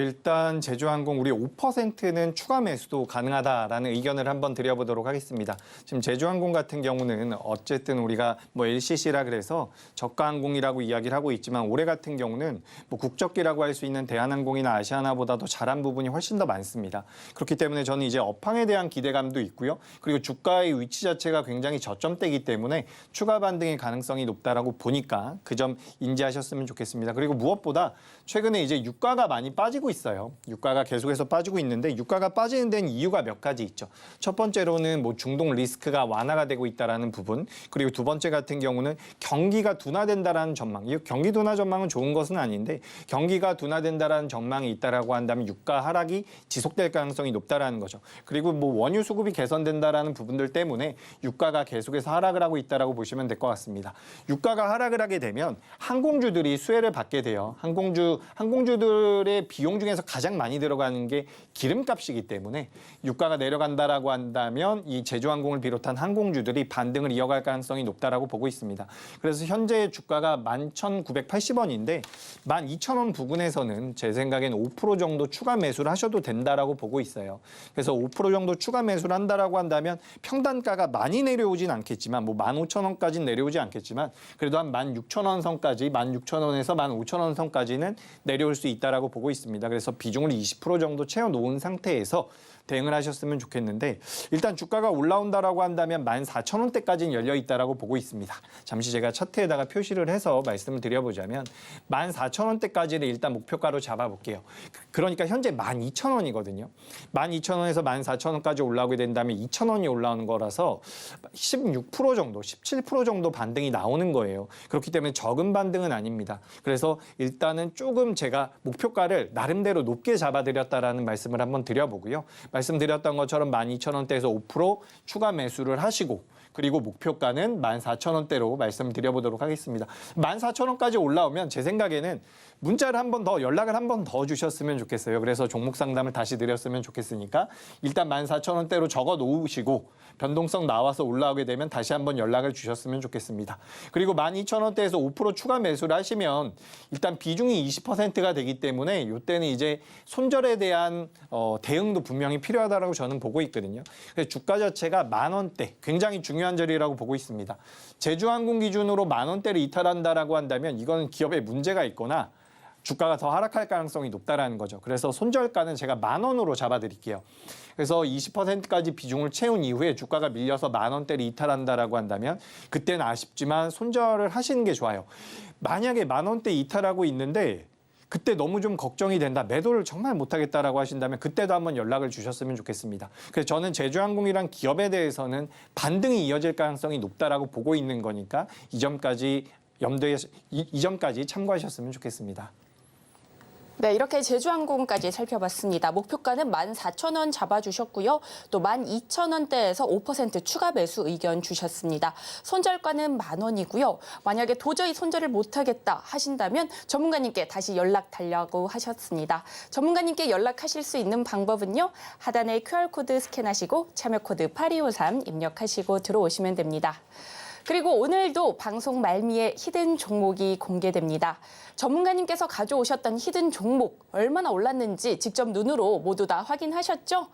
일단 제주항공 우리 5%는 추가 매수도 가능하다라는 의견을 한번 드려보도록 하겠습니다. 지금 제주항공 같은 경우는 어쨌든 우리가 뭐 LCC라 그래서 저가항공이라고 이야기를 하고 있지만 올해 같은 경우는 뭐 국적기라고 할 수 있는 대한항공이나 아시아나보다도 잘한 부분이 훨씬 더 많습니다. 그렇기 때문에 저는 이제 업황에 대한 기대감도 있고요. 그리고 주가의 위치 자체가 굉장히 저점대이기 때문에 추가 반등의 가능성이 높다라고 보니까 그 점 인지하셨으면 좋겠습니다. 그리고 무엇보다 최근에 이제 유가가 많이 빠지고 있어요. 유가가 계속해서 빠지고 있는데 유가가 빠지는 데는 이유가 몇 가지 있죠. 첫 번째로는 뭐 중동 리스크가 완화가 되고 있다라는 부분, 그리고 두 번째 같은 경우는 경기가 둔화된다라는 전망. 이 경기 둔화 전망은 좋은 것은 아닌데 경기가 둔화된다라는 전망이 있다라고 한다면 유가 하락이 지속될 가능성이 높다라는 거죠. 그리고 뭐 원유 수급이 개선된다라는 부분들 때문에 유가가 계속해서 하락을 하고 있다라고 보시면 될 것 같습니다. 유가가 하락을 하게 되면 항공주들이 수혜를 받게 돼요. 항공주들의 비용 중에서 가장 많이 들어가는 게 기름값이기 때문에 유가가 내려간다라고 한다면 이 제주항공을 비롯한 항공주들이 반등을 이어갈 가능성이 높다라고 보고 있습니다. 그래서 현재 주가가 11,980원인데 12,000원 부근에서는 제 생각엔 5% 정도 추가 매수를 하셔도 된다라고 보고 있어요. 그래서 5% 정도 추가 매수를 한다라고 한다면 평단가가 많이 내려오진 않겠지만 뭐 15,000원까지는 내려오지 않겠지만 그래도 한 16,000원 선까지 16,000원에서 15,000원 선까지는 내려올 수 있다라고 보고 있습니다. 그래서 비중을 20% 정도 채워놓은 상태에서 대응을 하셨으면 좋겠는데 일단 주가가 올라온다라고 한다면 14,000원대까지는 열려 있다라고 보고 있습니다. 잠시 제가 차트에다가 표시를 해서 말씀을 드려보자면 14,000원대까지를 일단 목표가로 잡아볼게요. 그러니까 현재 12,000원이거든요. 12,000원에서 14,000원까지 올라오게 된다면 2,000원이 올라오는 거라서 16% 정도, 17% 정도 반등이 나오는 거예요. 그렇기 때문에 적은 반등은 아닙니다. 그래서 일단은 조금 제가 목표가를 나름대로 높게 잡아드렸다라는 말씀을 한번 드려보고요. 말씀드렸던 것처럼 12,000원대에서 5% 추가 매수를 하시고 그리고 목표가는 14,000원대로 말씀드려보도록 하겠습니다. 14,000원까지 올라오면 제 생각에는 문자를 한 번 더, 연락을 한 번 더 주셨으면 좋겠어요. 그래서 종목 상담을 다시 드렸으면 좋겠으니까 일단 14,000원대로 적어 놓으시고 변동성 나와서 올라오게 되면 다시 한번 연락을 주셨으면 좋겠습니다. 그리고 12,000원대에서 5% 추가 매수를 하시면 일단 비중이 20%가 되기 때문에 이때는 이제 손절에 대한 대응도 분명히 필요하다고 저는 보고 있거든요. 그래서 주가 자체가 10,000원대, 굉장히 중요한 자리라고 보고 있습니다. 제주항공 기준으로 10,000원대를 이탈한다라고 한다면 이거는 기업에 문제가 있거나 주가가 더 하락할 가능성이 높다라는 거죠. 그래서 손절가는 제가 10,000원으로 잡아드릴게요. 그래서 20%까지 비중을 채운 이후에 주가가 밀려서 10,000원대를 이탈한다라고 한다면 그때는 아쉽지만 손절을 하시는 게 좋아요. 만약에 10,000원대 이탈하고 있는데 그때 너무 좀 걱정이 된다, 매도를 정말 못하겠다라고 하신다면 그때도 한번 연락을 주셨으면 좋겠습니다. 그래서 저는 제주항공이란 기업에 대해서는 반등이 이어질 가능성이 높다라고 보고 있는 거니까 이 점까지 이 점까지 참고하셨으면 좋겠습니다. 네, 이렇게 제주항공까지 살펴봤습니다. 목표가는 14,000원 잡아주셨고요. 또 12,000원대에서 5% 추가 매수 의견 주셨습니다. 손절가는 10,000원이고요. 만약에 도저히 손절을 못하겠다 하신다면 전문가님께 다시 연락 달라고 하셨습니다. 전문가님께 연락하실 수 있는 방법은요. 하단에 QR코드 스캔하시고 참여코드 8253 입력하시고 들어오시면 됩니다. 그리고 오늘도 방송 말미에 히든 종목이 공개됩니다. 전문가님께서 가져오셨던 히든 종목 얼마나 올랐는지 직접 눈으로 모두 다 확인하셨죠?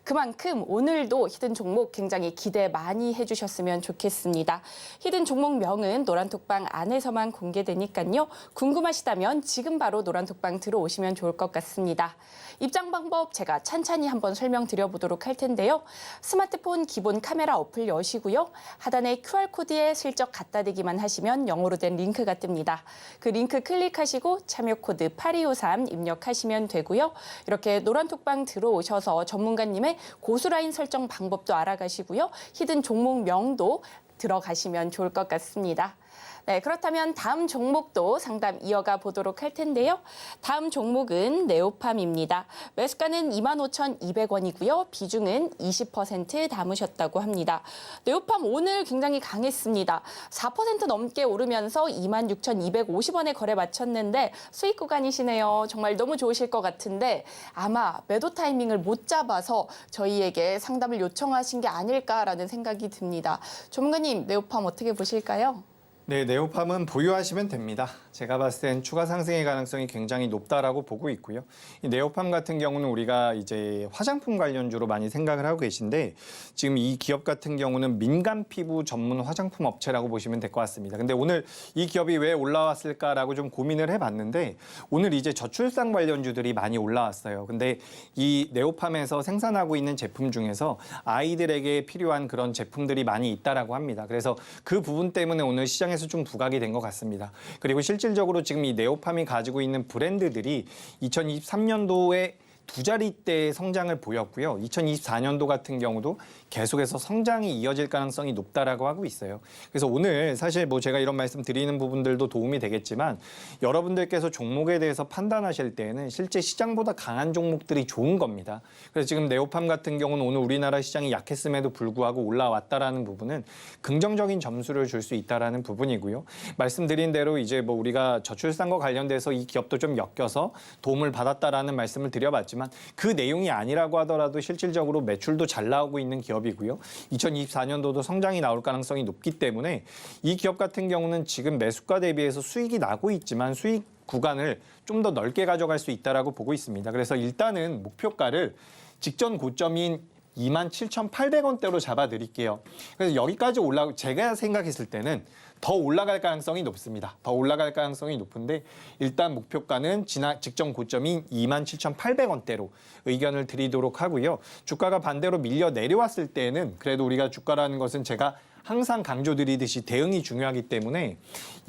그만큼 오늘도 히든 종목 굉장히 기대 많이 해주셨으면 좋겠습니다. 히든 종목명은 노란톡방 안에서만 공개되니까요. 궁금하시다면 지금 바로 노란톡방 들어오시면 좋을 것 같습니다. 입장 방법 제가 찬찬히 한번 설명드려보도록 할 텐데요. 스마트폰 기본 카메라 어플 여시고요. 하단에 QR코드에 슬쩍 갖다 대기만 하시면 영어로 된 링크가 뜹니다. 그 링크 클릭하시고 참여 코드 8253 입력하시면 되고요. 이렇게 노란톡방 들어오셔서 전문가님의 고수라인 설정 방법도 알아가시고요. 히든 종목명도 들어가시면 좋을 것 같습니다. 네, 그렇다면 다음 종목도 상담 이어가 보도록 할 텐데요. 다음 종목은 네오팜입니다. 매수가는 25,200원이고요. 비중은 20% 담으셨다고 합니다. 네오팜 오늘 굉장히 강했습니다. 4% 넘게 오르면서 26,250원에 거래 마쳤는데 수익 구간이시네요. 정말 너무 좋으실 것 같은데 아마 매도 타이밍을 못 잡아서 저희에게 상담을 요청하신 게 아닐까라는 생각이 듭니다. 전문가님, 네오팜 어떻게 보실까요? 네, 네오팜은 보유하시면 됩니다. 제가 봤을 땐 추가 상승의 가능성이 굉장히 높다라고 보고 있고요. 이 네오팜 같은 경우는 우리가 이제 화장품 관련주로 많이 생각을 하고 계신데 지금 이 기업 같은 경우는 민감 피부 전문 화장품 업체라고 보시면 될 것 같습니다. 근데 오늘 이 기업이 왜 올라왔을까라고 좀 고민을 해봤는데 오늘 이제 저출산 관련주들이 많이 올라왔어요. 근데 이 네오팜에서 생산하고 있는 제품 중에서 아이들에게 필요한 그런 제품들이 많이 있다라고 합니다. 그래서 그 부분 때문에 오늘 시장에서 좀 부각이 된 것 같습니다. 그리고 실질적으로 지금 이 네오팜이 가지고 있는 브랜드들이 2023년도에 두 자릿대의 성장을 보였고요. 2024년도 같은 경우도 계속해서 성장이 이어질 가능성이 높다라고 하고 있어요. 그래서 오늘 사실 뭐 제가 이런 말씀 드리는 부분들도 도움이 되겠지만 여러분들께서 종목에 대해서 판단하실 때에는 실제 시장보다 강한 종목들이 좋은 겁니다. 그래서 지금 네오팜 같은 경우는 오늘 우리나라 시장이 약했음에도 불구하고 올라왔다라는 부분은 긍정적인 점수를 줄 수 있다라는 부분이고요. 말씀드린 대로 이제 뭐 우리가 저출산과 관련돼서 이 기업도 좀 엮여서 도움을 받았다라는 말씀을 드려봤지만 그 내용이 아니라고 하더라도 실질적으로 매출도 잘 나오고 있는 기업이고요. 2024년도도 성장이 나올 가능성이 높기 때문에 이 기업 같은 경우는 지금 매수가 대비해서 수익이 나고 있지만 수익 구간을 좀 더 넓게 가져갈 수 있다라고 보고 있습니다. 그래서 일단은 목표가를 직전 고점인 27,800원대로 잡아드릴게요. 그래서 여기까지 제가 생각했을 때는 더 올라갈 가능성이 높습니다. 더 올라갈 가능성이 높은데 일단 목표가는 직전 고점인 27,800원대로 의견을 드리도록 하고요. 주가가 반대로 밀려 내려왔을 때는 그래도 우리가 주가라는 것은 제가 항상 강조드리듯이 대응이 중요하기 때문에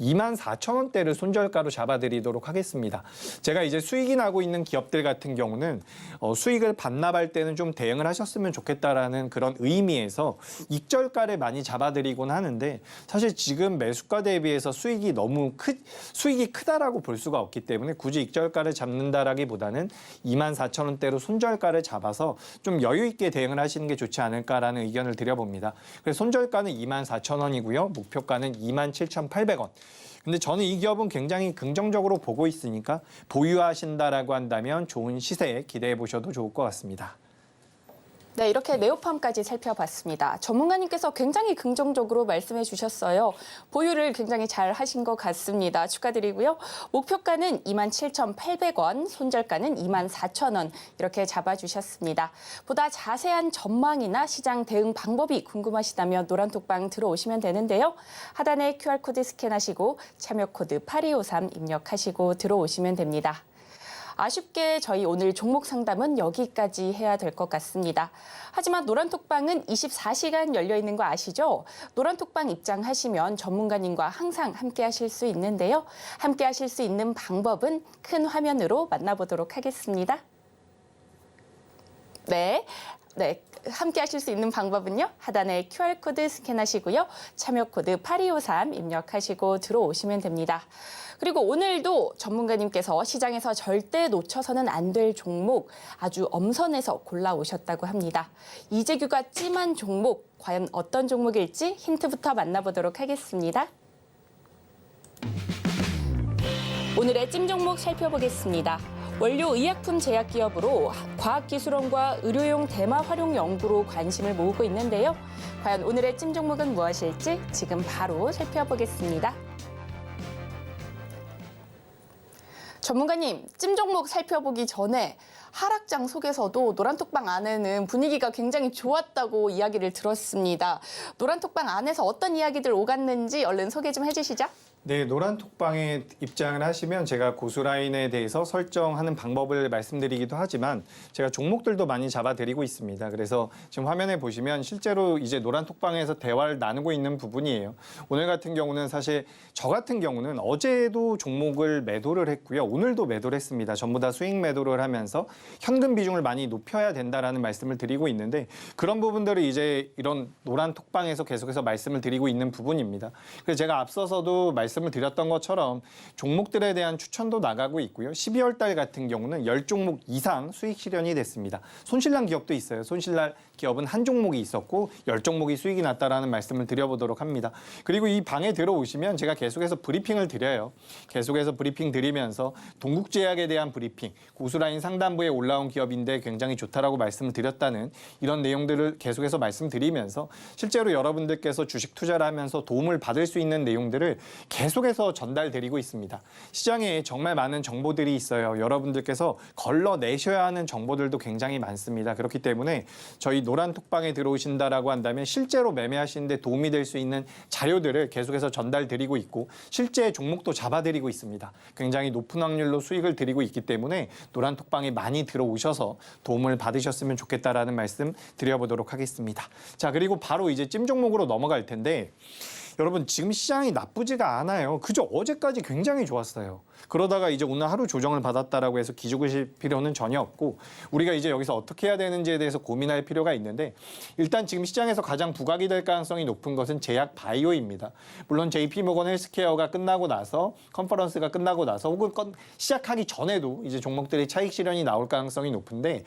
24,000원대를 손절가로 잡아드리도록 하겠습니다. 제가 이제 수익이 나고 있는 기업들 같은 경우는 수익을 반납할 때는 좀 대응을 하셨으면 좋겠다라는 그런 의미에서 익절가를 많이 잡아드리곤 하는데 사실 지금 매수가 대비해서 수익이 크다라고 볼 수가 없기 때문에 굳이 익절가를 잡는다라기보다는 24,000원대로 손절가를 잡아서 좀 여유 있게 대응을 하시는 게 좋지 않을까라는 의견을 드려봅니다. 그래서 손절가는 24,000원이고요. 목표가는 27,800원. 근데 저는 이 기업은 굉장히 긍정적으로 보고 있으니까 보유하신다라고 한다면 좋은 시세 기대해 보셔도 좋을 것 같습니다. 네, 이렇게 네오팜까지 살펴봤습니다. 전문가님께서 굉장히 긍정적으로 말씀해 주셨어요. 보유를 굉장히 잘 하신 것 같습니다. 축하드리고요. 목표가는 27,800원, 손절가는 24,000원 이렇게 잡아주셨습니다. 보다 자세한 전망이나 시장 대응 방법이 궁금하시다면 노란톡방 들어오시면 되는데요. 하단에 QR코드 스캔하시고 참여코드 8253 입력하시고 들어오시면 됩니다. 아쉽게 저희 오늘 종목 상담은 여기까지 해야 될 것 같습니다. 하지만 노란톡방은 24시간 열려 있는 거 아시죠? 노란톡방 입장하시면 전문가님과 항상 함께 하실 수 있는데요. 함께 하실 수 있는 방법은 큰 화면으로 만나보도록 하겠습니다. 네. 함께 하실 수 있는 방법은요. 하단에 QR코드 스캔하시고요. 참여코드 8253 입력하시고 들어오시면 됩니다. 그리고 오늘도 전문가님께서 시장에서 절대 놓쳐서는 안 될 종목 아주 엄선해서 골라오셨다고 합니다. 이재규가 찜한 종목, 과연 어떤 종목일지 힌트부터 만나보도록 하겠습니다. 오늘의 찜 종목 살펴보겠습니다. 원료 의약품 제약 기업으로 과학기술원과 의료용 대마 활용 연구로 관심을 모으고 있는데요. 과연 오늘의 찜 종목은 무엇일지 지금 바로 살펴보겠습니다. 전문가님, 찜 종목 살펴보기 전에 하락장 속에서도 노란톡방 안에는 분위기가 굉장히 좋았다고 이야기를 들었습니다. 노란톡방 안에서 어떤 이야기들 오갔는지 얼른 소개 좀 해주시죠. 네, 노란톡방에 입장을 하시면 제가 고수라인에 대해서 설정하는 방법을 말씀드리기도 하지만 제가 종목들도 많이 잡아드리고 있습니다. 그래서 지금 화면에 보시면 실제로 이제 노란톡방에서 대화를 나누고 있는 부분이에요. 오늘 같은 경우는 사실 저 같은 경우는 어제도 종목을 매도를 했고요. 오늘도 매도를 했습니다. 전부 다 수익 매도를 하면서 현금 비중을 많이 높여야 된다라는 말씀을 드리고 있는데 그런 부분들을 이제 이런 노란톡방에서 계속해서 말씀을 드리고 있는 부분입니다. 그래서 제가 앞서서도 말씀을 드렸던 것처럼 종목들에 대한 추천도 나가고 있고요. 12월 달 같은 경우는 10종목 이상 수익 실현이 됐습니다. 손실난 기업도 있어요. 손실난 기업은 한 종목이 있었고 10종목이 수익이 났다라는 말씀을 드려보도록 합니다. 그리고 이 방에 들어오시면 제가 계속해서 브리핑을 드려요. 계속해서 브리핑 드리면서 동국제약에 대한 브리핑, 고수라인 상단부에 올라온 기업인데 굉장히 좋다라고 말씀을 드렸다는 이런 내용들을 계속해서 말씀드리면서 실제로 여러분들께서 주식 투자를 하면서 도움을 받을 수 있는 내용들을 계속해서 전달드리고 있습니다. 시장에 정말 많은 정보들이 있어요. 여러분들께서 걸러내셔야 하는 정보들도 굉장히 많습니다. 그렇기 때문에 저희 노란톡방에 들어오신다라고 한다면 실제로 매매하시는데 도움이 될 수 있는 자료들을 계속해서 전달드리고 있고 실제 종목도 잡아드리고 있습니다. 굉장히 높은 확률로 수익을 드리고 있기 때문에 노란톡방에 많이 들어오셔서 도움을 받으셨으면 좋겠다라는 말씀 드려보도록 하겠습니다. 자, 그리고 바로 이제 찜 종목으로 넘어갈 텐데 여러분 지금 시장이 나쁘지가 않아요. 그저 어제까지 굉장히 좋았어요. 그러다가 이제 오늘 하루 조정을 받았다라고 해서 기죽으실 필요는 전혀 없고 우리가 이제 여기서 어떻게 해야 되는지에 대해서 고민할 필요가 있는데 일단 지금 시장에서 가장 부각이 될 가능성이 높은 것은 제약 바이오입니다. 물론 JP모건 헬스케어가 끝나고 나서 컨퍼런스가 끝나고 나서 혹은 시작하기 전에도 이제 종목들의 차익 실현이 나올 가능성이 높은데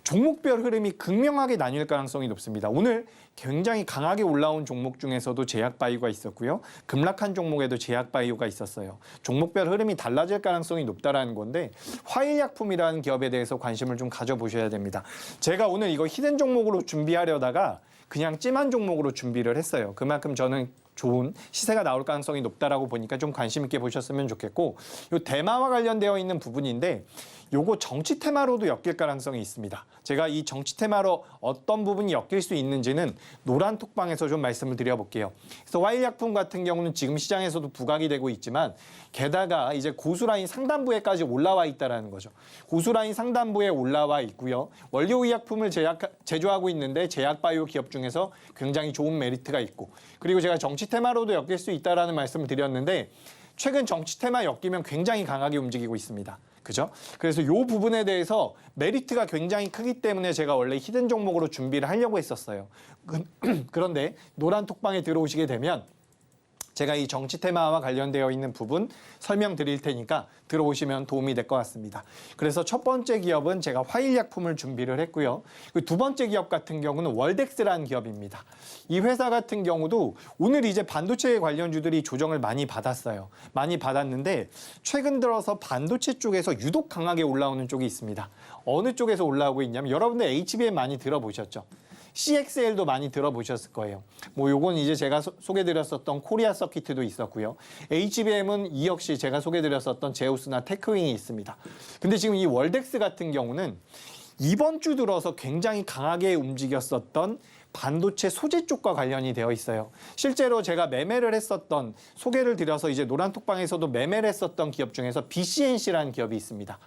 종목별 흐름이 극명하게 나뉠 가능성이 높습니다. 오늘 굉장히 강하게 올라온 종목 중에서도 제약바이오가 있었고요. 급락한 종목에도 제약바이오가 있었어요. 종목별 흐름이 달라질 가능성이 높다라는 건데 화일약품이라는 기업에 대해서 관심을 좀 가져보셔야 됩니다. 제가 오늘 이거 히든 종목으로 준비하려다가 그냥 찜한 종목으로 준비를 했어요. 그만큼 저는 좋은 시세가 나올 가능성이 높다라고 보니까 좀 관심 있게 보셨으면 좋겠고 이 대마와 관련되어 있는 부분인데 요거 정치 테마로도 엮일 가능성이 있습니다. 제가 이 정치 테마로 어떤 부분이 엮일 수 있는지는 노란톡방에서 좀 말씀을 드려볼게요. 그래서 화일약품 같은 경우는 지금 시장에서도 부각이 되고 있지만 게다가 이제 고수라인 상단부에까지 올라와 있다는 거죠. 고수라인 상단부에 올라와 있고요. 원료의약품을 제조하고 있는데 제약바이오 기업 중에서 굉장히 좋은 메리트가 있고 그리고 제가 정치 테마로도 엮일 수 있다는 말씀을 드렸는데 최근 정치 테마 엮이면 굉장히 강하게 움직이고 있습니다. 그죠? 그래서 이 부분에 대해서 메리트가 굉장히 크기 때문에 제가 원래 히든 종목으로 준비를 하려고 했었어요. 그런데 노란톡방에 들어오시게 되면 제가 이 정치 테마와 관련되어 있는 부분 설명드릴 테니까 들어오시면 도움이 될 것 같습니다. 그래서 첫 번째 기업은 제가 화일약품을 준비를 했고요. 그 두 번째 기업 같은 경우는 월덱스라는 기업입니다. 이 회사 같은 경우도 오늘 이제 반도체 관련주들이 조정을 많이 받았어요. 많이 받았는데 최근 들어서 반도체 쪽에서 유독 강하게 올라오는 쪽이 있습니다. 어느 쪽에서 올라오고 있냐면 여러분들 HBM 많이 들어보셨죠? CXL도 많이 들어보셨을 거예요. 뭐 요건 이제 제가 소개드렸었던 코리아 서킷도 있었고요. HBM은 이 역시 제가 소개드렸었던 제우스나 테크윙이 있습니다. 근데 지금 이 월덱스 같은 경우는 이번 주 들어서 굉장히 강하게 움직였었던 반도체 소재 쪽과 관련이 되어 있어요. 실제로 제가 매매를 했었던, 소개를 드려서 이제 노란톡방에서도 매매를 했었던 기업 중에서 BCNC라는 기업이 있습니다.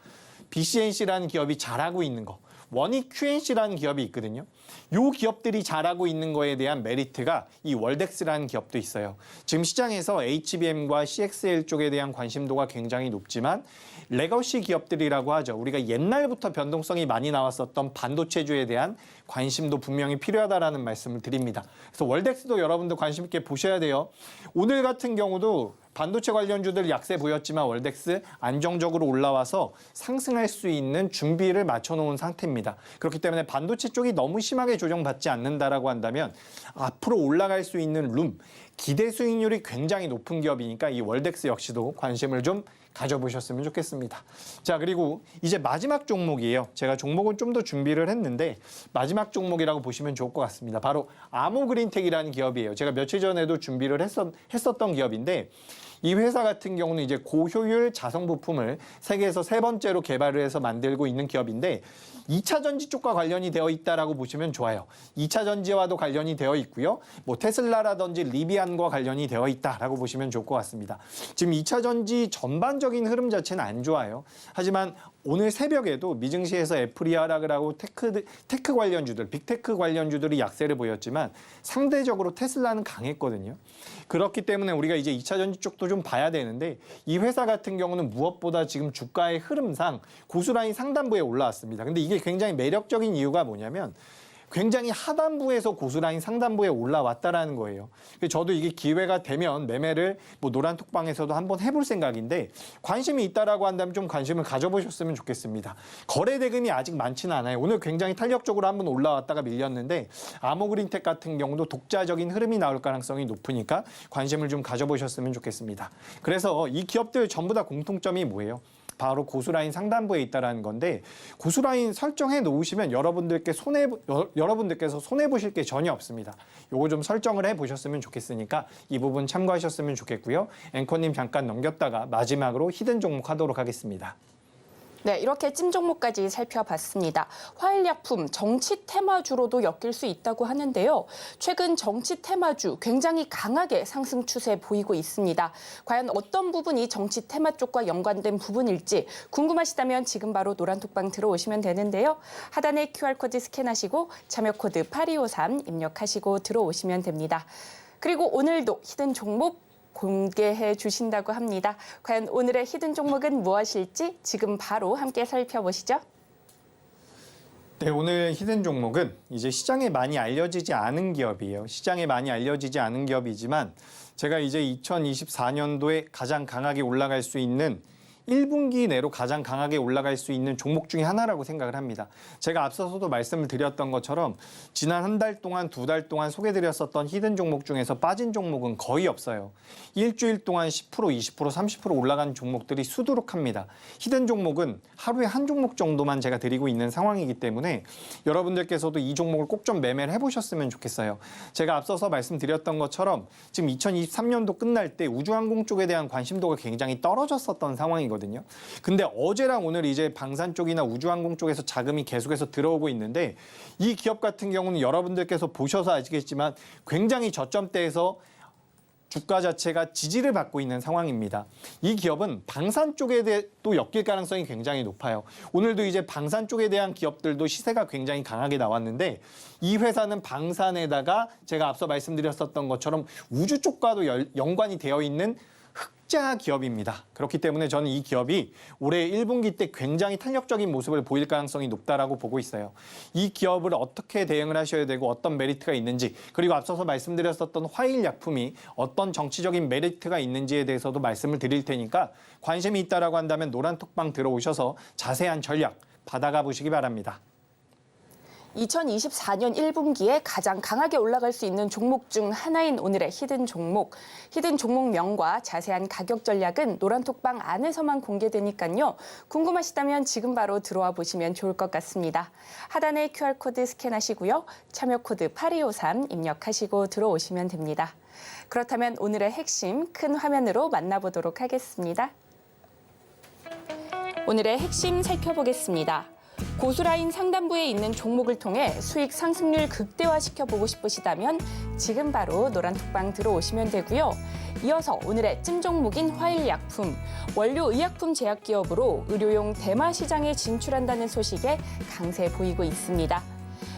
BCNC라는 기업이 잘하고 있는 거. 원익 QNC라는 기업이 있거든요. 이 기업들이 잘하고 있는 거에 대한 메리트가 이 월덱스라는 기업도 있어요. 지금 시장에서 HBM과 CXL 쪽에 대한 관심도가 굉장히 높지만 레거시 기업들이라고 하죠. 우리가 옛날부터 변동성이 많이 나왔었던 반도체주에 대한 관심도 분명히 필요하다라는 말씀을 드립니다. 그래서 월덱스도 여러분들 관심 있게 보셔야 돼요. 오늘 같은 경우도 반도체 관련주들 약세 보였지만 월덱스 안정적으로 올라와서 상승할 수 있는 준비를 맞춰놓은 상태입니다. 그렇기 때문에 반도체 쪽이 너무 심하게 조정받지 않는다라고 한다면 앞으로 올라갈 수 있는 룸, 기대 수익률이 굉장히 높은 기업이니까 이 월덱스 역시도 관심을 좀 가져보셨으면 좋겠습니다. 자, 그리고 이제 마지막 종목이에요. 제가 종목은 좀 더 준비를 했는데 마지막 종목이라고 보시면 좋을 것 같습니다. 바로 아모그린텍이라는 기업이에요. 제가 며칠 전에도 준비를 했었던 기업인데 이 회사 같은 경우는 이제 고효율 자성 부품을 세계에서 세 번째로 개발을 해서 만들고 있는 기업인데 2차 전지 쪽과 관련이 되어 있다라고 보시면 좋아요. 2차 전지와도 관련이 되어 있고요. 뭐 테슬라라든지 리비안과 관련이 되어 있다라고 보시면 좋을 것 같습니다. 지금 2차 전지 전반적인 흐름 자체는 안 좋아요. 하지만 오늘 새벽에도 미증시에서 애플이 하락을 하고 테크 관련주들, 빅테크 관련주들이 약세를 보였지만 상대적으로 테슬라는 강했거든요. 그렇기 때문에 우리가 이제 2차 전지 쪽도 좀 봐야 되는데 이 회사 같은 경우는 무엇보다 지금 주가의 흐름상 고수라인 상단부에 올라왔습니다. 근데 이게 굉장히 매력적인 이유가 뭐냐면 굉장히 하단부에서 고수라인 상단부에 올라왔다라는 거예요. 저도 이게 기회가 되면 매매를 뭐 노란톡방에서도 한번 해볼 생각인데 관심이 있다라고 한다면 좀 관심을 가져보셨으면 좋겠습니다. 거래 대금이 아직 많지는 않아요. 오늘 굉장히 탄력적으로 한번 올라왔다가 밀렸는데 아모그린텍 같은 경우도 독자적인 흐름이 나올 가능성이 높으니까 관심을 좀 가져보셨으면 좋겠습니다. 그래서 이 기업들 전부 다 공통점이 뭐예요? 바로 고수라인 상단부에 있다라는 건데 고수라인 설정해 놓으시면 여러분들께서 손해 보실 게 전혀 없습니다. 요거 좀 설정을 해 보셨으면 좋겠으니까 이 부분 참고하셨으면 좋겠고요. 앵커님 잠깐 넘겼다가 마지막으로 히든 종목 하도록 하겠습니다. 네, 이렇게 찜 종목까지 살펴봤습니다. 화일약품, 정치 테마주로도 엮일 수 있다고 하는데요. 최근 정치 테마주 굉장히 강하게 상승 추세 보이고 있습니다. 과연 어떤 부분이 정치 테마 쪽과 연관된 부분일지 궁금하시다면 지금 바로 노란톡방 들어오시면 되는데요. 하단에 QR코드 스캔하시고 참여 코드 8253 입력하시고 들어오시면 됩니다. 그리고 오늘도 히든 종목 공개해 주신다고 합니다. 과연 오늘의 히든 종목은 무엇일지 지금 바로 함께 살펴보시죠. 네, 오늘 히든 종목은 이제 시장에 많이 알려지지 않은 기업이에요. 시장에 많이 알려지지 않은 기업이지만 제가 이제 2024년도에 가장 강하게 올라갈 수 있는 1분기 내로 가장 강하게 올라갈 수 있는 종목 중에 하나라고 생각을 합니다. 제가 앞서서도 말씀을 드렸던 것처럼 지난 한 달 동안, 두 달 동안 소개드렸었던 히든 종목 중에서 빠진 종목은 거의 없어요. 일주일 동안 10%, 20%, 30% 올라간 종목들이 수두룩합니다. 히든 종목은 하루에 한 종목 정도만 제가 드리고 있는 상황이기 때문에 여러분들께서도 이 종목을 꼭 좀 매매를 해보셨으면 좋겠어요. 제가 앞서서 말씀드렸던 것처럼 지금 2023년도 끝날 때 우주항공 쪽에 대한 관심도가 굉장히 떨어졌었던 상황이거든요. 근데 어제랑 오늘 이제 방산 쪽이나 우주항공 쪽에서 자금이 계속해서 들어오고 있는데 이 기업 같은 경우는 여러분들께서 보셔서 아시겠지만 굉장히 저점대에서 주가 자체가 지지를 받고 있는 상황입니다. 이 기업은 방산 쪽에 또 엮일 가능성이 굉장히 높아요. 오늘도 이제 방산 쪽에 대한 기업들도 시세가 굉장히 강하게 나왔는데 이 회사는 방산에다가 제가 앞서 말씀드렸었던 것처럼 우주 쪽과도 연관이 되어 있는 흑자 기업입니다. 그렇기 때문에 저는 이 기업이 올해 1분기 때 굉장히 탄력적인 모습을 보일 가능성이 높다라고 보고 있어요. 이 기업을 어떻게 대응을 하셔야 되고 어떤 메리트가 있는지, 그리고 앞서서 말씀드렸었던 화일약품이 어떤 정치적인 메리트가 있는지에 대해서도 말씀을 드릴 테니까 관심이 있다라고 한다면 노란톡방 들어오셔서 자세한 전략 받아가 보시기 바랍니다. 2024년 1분기에 가장 강하게 올라갈 수 있는 종목 중 하나인 오늘의 히든 종목명과 자세한 가격 전략은 노란톡방 안에서만 공개되니까요. 궁금하시다면 지금 바로 들어와 보시면 좋을 것 같습니다. 하단에 QR코드 스캔하시고요. 참여 코드 8253 입력하시고 들어오시면 됩니다. 그렇다면 오늘의 핵심 큰 화면으로 만나보도록 하겠습니다. 오늘의 핵심 살펴보겠습니다. 고수라인 상단부에 있는 종목을 통해 수익 상승률 극대화시켜보고 싶으시다면 지금 바로 노란톡방 들어오시면 되고요. 이어서 오늘의 찐 종목인 화일약품, 원료의약품 제약기업으로 의료용 대마 시장에 진출한다는 소식에 강세 보이고 있습니다.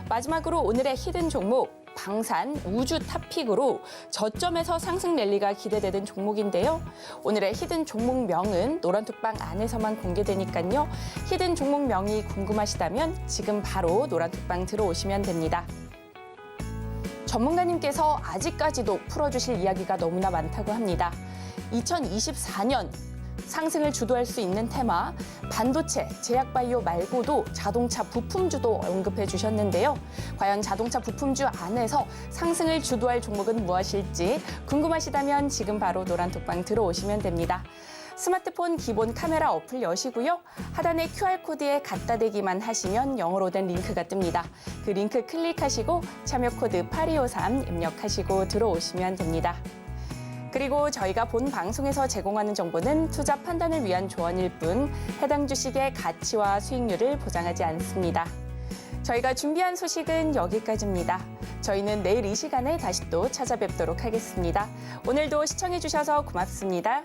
마지막으로 오늘의 히든 종목, 방산, 우주 탑픽으로 저점에서 상승 랠리가 기대되는 종목인데요. 오늘의 히든 종목명은 노란톡방 안에서만 공개되니까요. 히든 종목명이 궁금하시다면 지금 바로 노란톡방 들어오시면 됩니다. 전문가님께서 아직까지도 풀어주실 이야기가 너무나 많다고 합니다. 2024년 상승을 주도할 수 있는 테마, 반도체, 제약바이오 말고도 자동차 부품주도 언급해 주셨는데요. 과연 자동차 부품주 안에서 상승을 주도할 종목은 무엇일지 궁금하시다면 지금 바로 노란톡방 들어오시면 됩니다. 스마트폰 기본 카메라 어플 여시고요. 하단에 QR코드에 갖다 대기만 하시면 영어로 된 링크가 뜹니다. 그 링크 클릭하시고 참여 코드 8253 입력하시고 들어오시면 됩니다. 그리고 저희가 본 방송에서 제공하는 정보는 투자 판단을 위한 조언일 뿐 해당 주식의 가치와 수익률을 보장하지 않습니다. 저희가 준비한 소식은 여기까지입니다. 저희는 내일 이 시간에 다시 또 찾아뵙도록 하겠습니다. 오늘도 시청해주셔서 고맙습니다.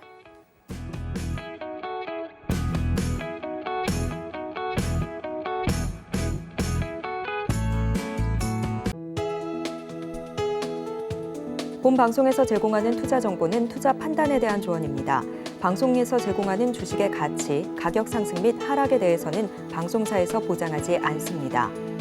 본 방송에서 제공하는 투자 정보는 투자 판단에 대한 조언입니다. 방송에서 제공하는 주식의 가치, 가격 상승 및 하락에 대해서는 방송사에서 보장하지 않습니다.